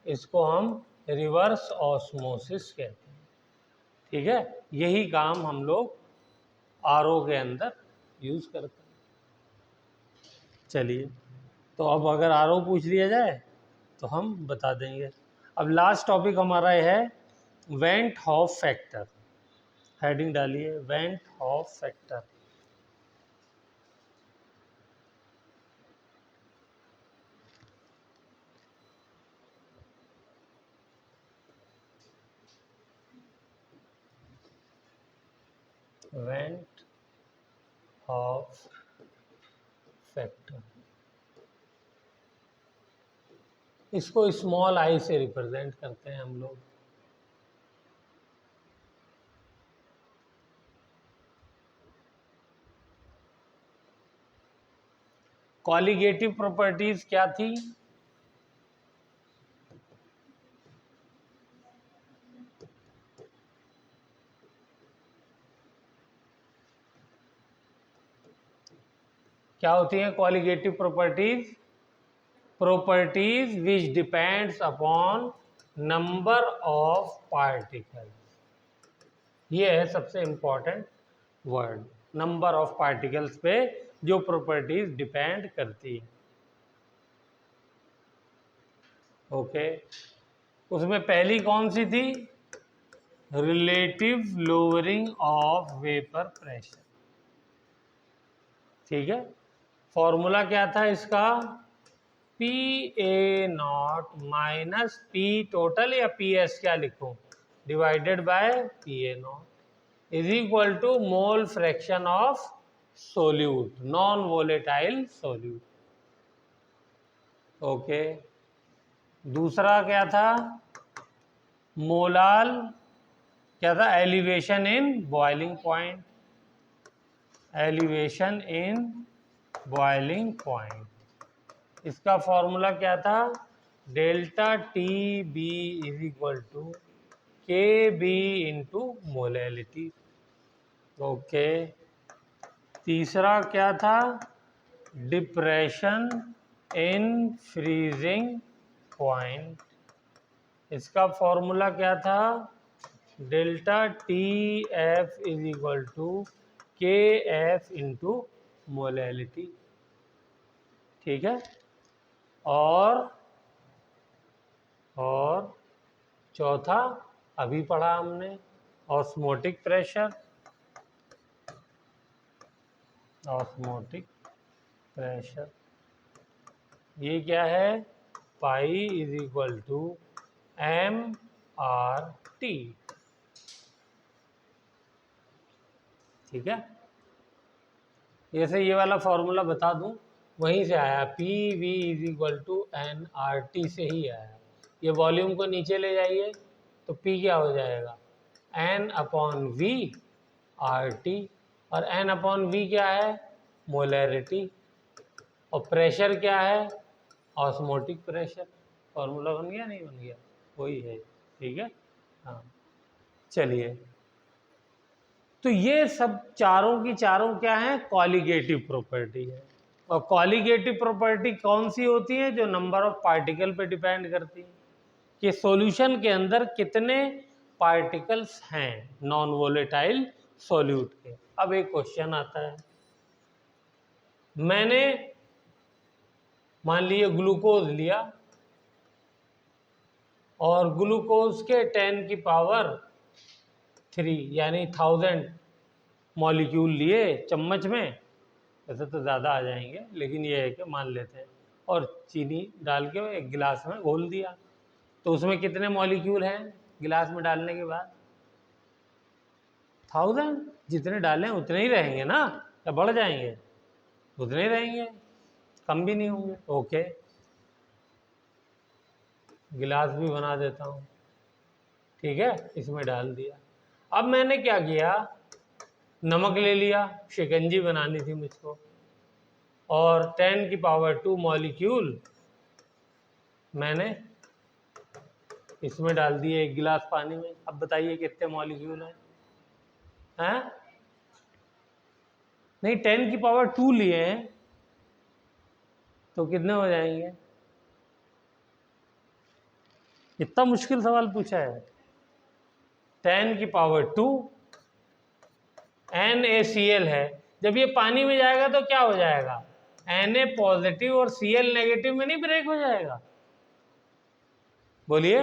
इसको हम रिवर्स ऑस्मोसिस कहते हैं। ठीक है, यही काम हम लोग आरओ के अंदर यूज़ करते हैं। चलिए, तो अब अगर आरओ पूछ लिया जाए तो हम बता देंगे। अब लास्ट टॉपिक हमारा है वेंट हॉफ फैक्टर। हेडिंग डालिए, went half factor. Went half factor, इसको स्मॉल आई से रिप्रेजेंट करते हैं हम लोग। कॉलिगेटिव प्रॉपर्टीज क्या थी, क्या होती हैं colligative properties? Properties which depends upon number of particles. ये है सबसे important word, number of particles पे जो प्रॉपर्टीज डिपेंड करती है। ओके, उसमें पहली कौन सी थी, relative lowering of vapour pressure. ठीक है, फॉर्मूला क्या था इसका, P A naught minus P total, या पी एस क्या लिखूं, divided by P A naught is equal to mole fraction of solute, non volatile solute. Okay, दूसरा क्या था, मोलाल क्या था, elevation in boiling point, elevation in boiling point. इसका फॉर्मूला क्या था, delta T B is equal to K B into molality. Okay, तीसरा क्या था, डिप्रेशन इन फ्रीजिंग पॉइंट। इसका फॉर्मूला क्या था, delta T F is equal to K F into molality. ठीक है, और चौथा अभी पढ़ा हमने, ऑस्मोटिक प्रेशर। ऑस्मोटिक प्रेशर ये क्या है, pi is equal to M R T. ठीक है, जैसे ये वाला फॉर्मूला बता दूं, वहीं से आया, P V is equal to N R T से ही आया। ये वॉल्यूम को नीचे ले जाइए तो पी क्या हो जाएगा, N upon V R T, और एन अपॉन वी क्या है, मोलैरिटी, और प्रेशर क्या है, ऑस्मोटिक प्रेशर। फॉर्मूला बन गया, नहीं बन गया? वही है, ठीक है। हाँ चलिए, तो ये सब चारों की चारों क्या है, कॉलिगेटिव प्रॉपर्टी है। और कॉलिगेटिव प्रॉपर्टी कौन सी होती है, जो नंबर ऑफ पार्टिकल पे डिपेंड करती है कि सॉल्यूशन के अंदर कितने पार्टिकल्स हैं नॉन वोलेटाइल सॉल्यूट के। अब एक क्वेश्चन आता है, मैंने मान लिए ग्लूकोज लिया और ग्लूकोज के 10 की पावर 3 यानी 1000 मॉलिक्यूल लिए चम्मच में, ऐसे तो ज़्यादा आ जाएंगे लेकिन ये है कि मान लेते हैं, और चीनी डाल के एक गिलास में घोल दिया, तो उसमें कितने मॉलिक्यूल हैं गिलास में डालने के बाद? 1000। जितने डालें उतने ही रहेंगे ना, या बढ़ जाएंगे? उतने ही रहेंगे, कम भी नहीं होंगे। ओके, गिलास भी बना देता हूँ, ठीक है, इसमें डाल दिया। अब मैंने क्या किया, नमक ले लिया, शिकंजी बनानी थी मुझको, और 10 की पावर 2 मॉलिक्यूल मैंने इसमें डाल दिए एक गिलास पानी में। अब बताइए कितने मॉलिक्यूल हैं? हैं? नहीं, 10 की पावर 2 लिए हैं तो कितने हो जाएंगे? इतना मुश्किल सवाल पूछा है। 10 की पावर 2 NaCl है, जब ये पानी में जाएगा तो क्या हो जाएगा? Na पॉजिटिव और Cl नेगेटिव में नहीं ब्रेक हो जाएगा? बोलिए,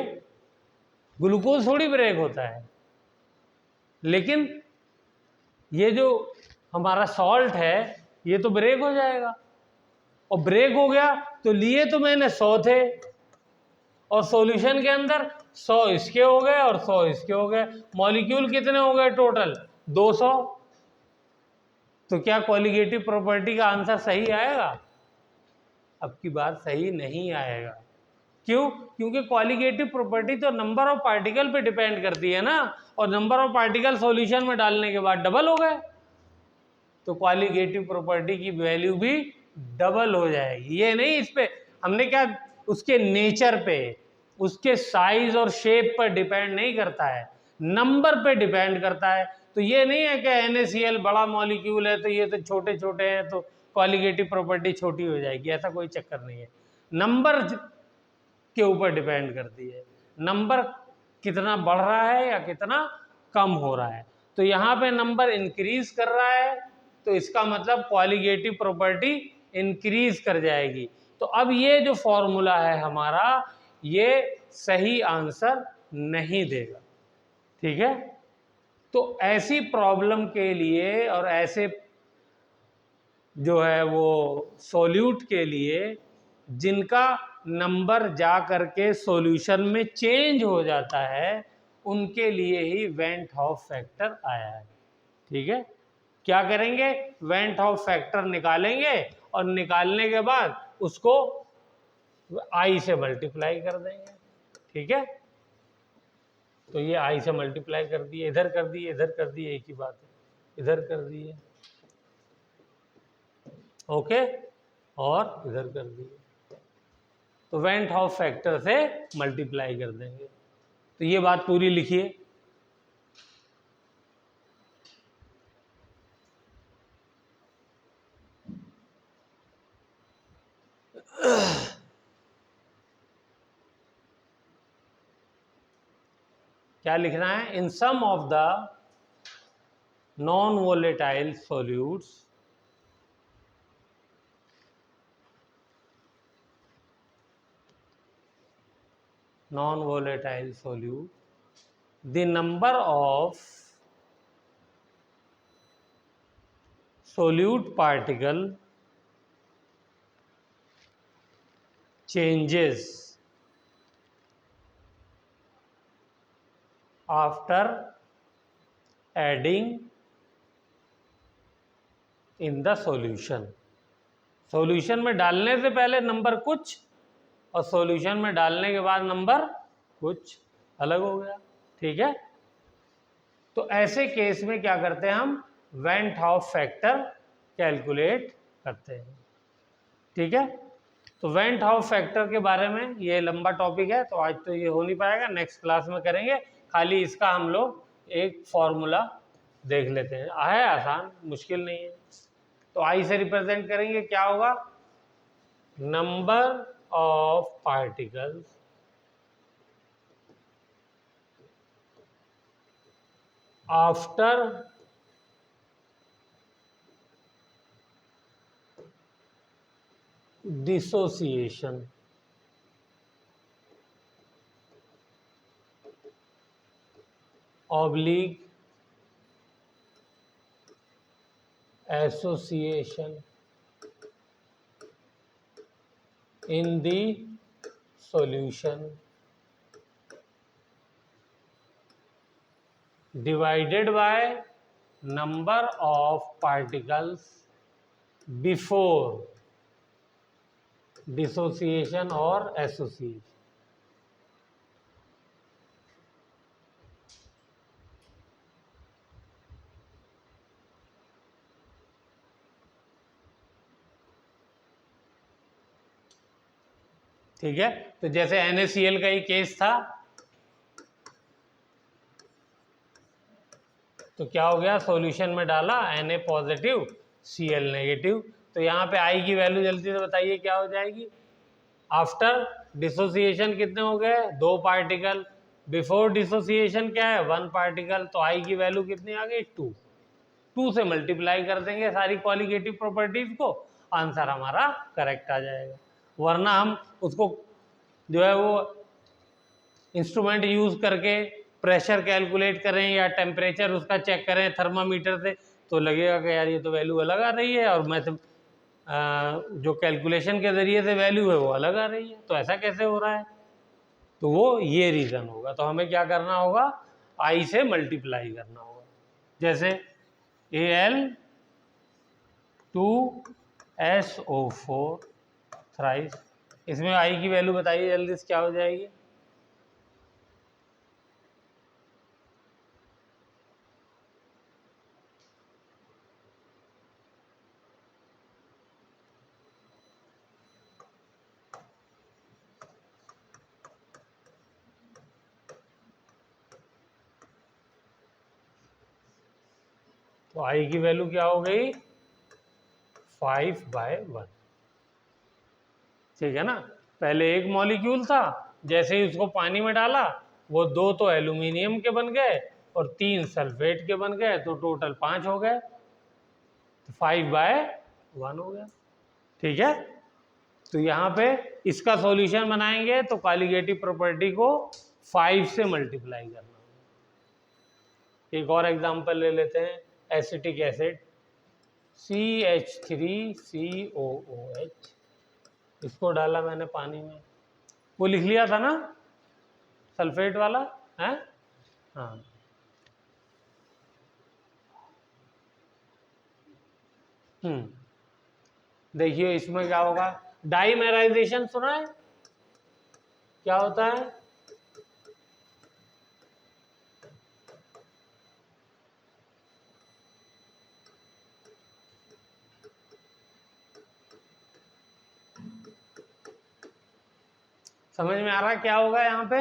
ग्लूकोज थोड़ी ब्रेक होता है, लेकिन ये जो हमारा सॉल्ट है ये तो ब्रेक हो जाएगा। और ब्रेक हो गया तो लिए तो मैंने 100 थे, और सॉल्यूशन के अंदर 100 इसके हो गए और 100 इसके हो गए, मॉलिक्यूल कितने हो गए टोटल? 200। तो क्या कॉलिगेटिव प्रॉपर्टी का आंसर सही आएगा? अब की बार सही नहीं आएगा। क्यों? क्योंकि कॉलिगेटिव प्रॉपर्टी तो नंबर ऑफ पार्टिकल पे डिपेंड करती है ना, और नंबर ऑफ पार्टिकल सॉल्यूशन में डालने के बाद डबल हो गए, तो कॉलिगेटिव प्रॉपर्टी की वैल्यू भी डबल हो जाएगी। ये नहीं, इस पे हमने क्या, उसके नेचर पे, उसके साइज और शेप पर डिपेंड नहीं करता है, नंबर पे डिपेंड करता है। तो ये नहीं है कि NaCl बड़ा मॉलिक्यूल है तो ये तो छोटे छोटे हैं तो कॉलिगेटिव प्रॉपर्टी छोटी हो जाएगी, ऐसा कोई चक्कर नहीं है। नंबर के ऊपर डिपेंड करती है, नंबर कितना बढ़ रहा है या कितना कम हो रहा है। तो यहाँ पे नंबर इंक्रीज कर रहा है तो इसका मतलब कॉलिगेटिव प्रॉपर्टी इंक्रीज कर जाएगी। तो अब ये जो फॉर्मूला है हमारा, ये सही आंसर नहीं देगा, ठीक है। तो ऐसी प्रॉब्लम के लिए और ऐसे जो है वो सॉल्यूट के लिए जिनका नंबर जा करके सॉल्यूशन में चेंज हो जाता है, उनके लिए ही वेंट हॉफ फैक्टर आया है, ठीक है। क्या करेंगे, वेंट हॉफ फैक्टर निकालेंगे और निकालने के बाद उसको I से मल्टीप्लाई कर देंगे, ठीक है। तो ये I से मल्टीप्लाई कर दिए, इधर कर दिए, इधर कर दिए, एक ही बात है, इधर कर दिए, ओके, और इधर कर दिए, तो वेंट हॉफ फैक्टर से मल्टीप्लाई कर देंगे। तो ये बात पूरी लिखिए। क्या लिखना है, in some of the non volatile solutes non-volatile solute, the number of solute particle changes after adding in the solution। Solution में डालने से पहले नंबर कुछ और सॉल्यूशन में डालने के बाद नंबर कुछ अलग हो गया, ठीक है। तो ऐसे केस में क्या करते हैं हम, वेंट हॉफ फैक्टर कैलकुलेट करते हैं, ठीक है। तो वेंट हाउस फैक्टर के बारे में ये लंबा टॉपिक है, तो आज तो ये हो नहीं पाएगा, नेक्स्ट क्लास में करेंगे। खाली इसका हम लोग एक फॉर्मूला देख लेते हैं, है आसान, मुश्किल नहीं है। तो आई से रिप्रेजेंट करेंगे, क्या होगा, number of particles after dissociation oblique association in the solution divided by number of particles before dissociation or association। ठीक है, तो जैसे NaCl का ही केस था, तो क्या हो गया, सॉल्यूशन में डाला Na पॉजिटिव Cl नेगेटिव, तो यहाँ पे I की वैल्यू जल्दी से बताइए क्या हो जाएगी। आफ्टर डिसोसिएशन कितने हो गए, 2 पार्टिकल, बिफोर डिसोसिएशन क्या है, 1 पार्टिकल, तो I की वैल्यू कितनी आ गई, 2। 2 से मल्टीप्लाई कर देंगे सारी क्वालिटेटिव प्रॉपर्टीज को, आंसर हमारा करेक्ट आ जाएगा। वरना हम उसको जो है वो इंस्ट्रूमेंट यूज करके प्रेशर कैलकुलेट करें या टेम्परेचर उसका चेक करें थर्मामीटर से, तो लगेगा कि यार ये तो वैल्यू अलग आ रही है, और मैं जो कैलकुलेशन के ज़रिए से वैल्यू है वो अलग आ रही है, तो ऐसा कैसे हो रहा है, तो वो ये रीज़न होगा। तो हमें क्या करना होगा, I से मल्टीप्लाई करना होगा। जैसे Al2SO4 थ्राइस, इसमें I की वैल्यू बताइए जल्दी से क्या हो जाएगी। तो I की वैल्यू क्या हो गई, 5/1। ठीक है ना, पहले एक मॉलिक्यूल था, जैसे ही उसको पानी में डाला वो 2 तो एल्यूमिनियम के बन गए और 3 सल्फेट के बन गए, तो टोटल 5 हो गए, तो 5/1 हो गया। ठीक है, तो यहाँ पे इसका सॉल्यूशन बनाएंगे तो कॉलिगेटिव प्रॉपर्टी को 5 से मल्टीप्लाई करना होगा। एक और एग्जांपल ले लेते हैं, एसिटिक एसिड CH3COOH, इसको डाला मैंने पानी में, वो लिख लिया था ना सल्फेट वाला है, हाँ, देखिए इसमें क्या होगा, डाइमेराइजेशन सुना है, क्या होता है, समझ में आ रहा है क्या होगा यहाँ पे,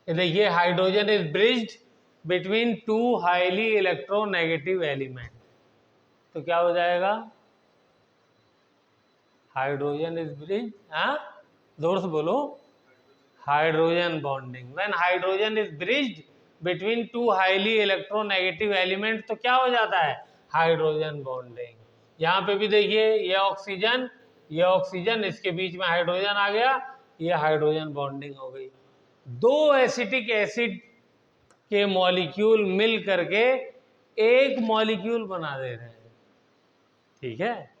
देखिए hydrogen is bridged between 2 highly electronegative element, तो क्या हो जाएगा, हाइड्रोजन इज ब्रिज्ड, हाँ जोर से बोलो, hydrogen bonding, when hydrogen is bridged between 2 highly electronegative element, तो क्या हो जाता है, हाइड्रोजन बॉन्डिंग। यहाँ पे भी देखिए ये ऑक्सीजन, इसके बीच में हाइड्रोजन आ गया, ये हाइड्रोजन बॉन्डिंग हो गई। 2 एसिटिक एसिड के मॉलिक्यूल मिल करके एक मॉलिक्यूल बना दे रहे हैं। ठीक है,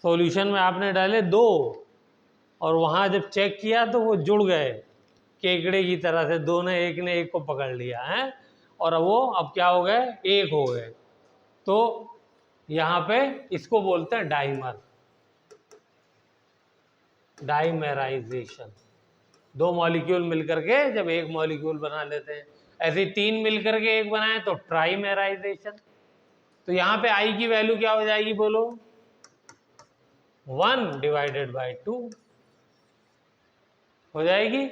सॉल्यूशन में आपने डाले 2 और वहां जब चेक किया तो वो जुड़ गए केकड़े की तरह से, दो ने एक ने एक को पकड़ लिया है, और वो अब क्या हो गए, एक हो गए। तो यहाँ पे इसको बोलते हैं डाइमर, डाइमेराइजेशन। 2 मॉलिक्यूल मिलकर के जब एक मॉलिक्यूल बना लेते हैं, ऐसे 3 मिलकर के एक बनाए तो ट्राइमेराइजेशन। तो यहाँ पे I की वैल्यू क्या हो जाएगी बोलो, 1 डिवाइडेड बाई 2 हो जाएगी।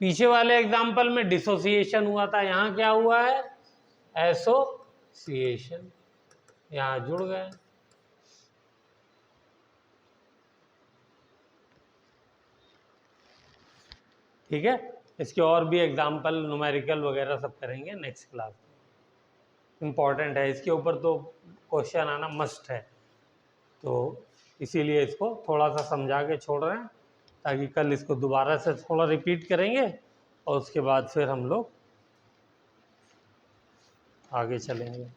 पीछे वाले एग्जाम्पल में डिसोसिएशन हुआ था, यहां क्या हुआ है? एसोसिएशन, यहां जुड़ गए। ठीक है, इसके और भी एग्जाम्पल न्यूमेरिकल वगैरह सब करेंगे नेक्स्ट क्लास में। इम्पॉर्टेंट है, इसके ऊपर तो क्वेश्चन आना मस्ट है, तो इसीलिए इसको थोड़ा सा समझा के छोड़ रहे हैं, ताकि कल इसको दोबारा से थोड़ा रिपीट करेंगे और उसके बाद फिर हम लोग आगे चलेंगे।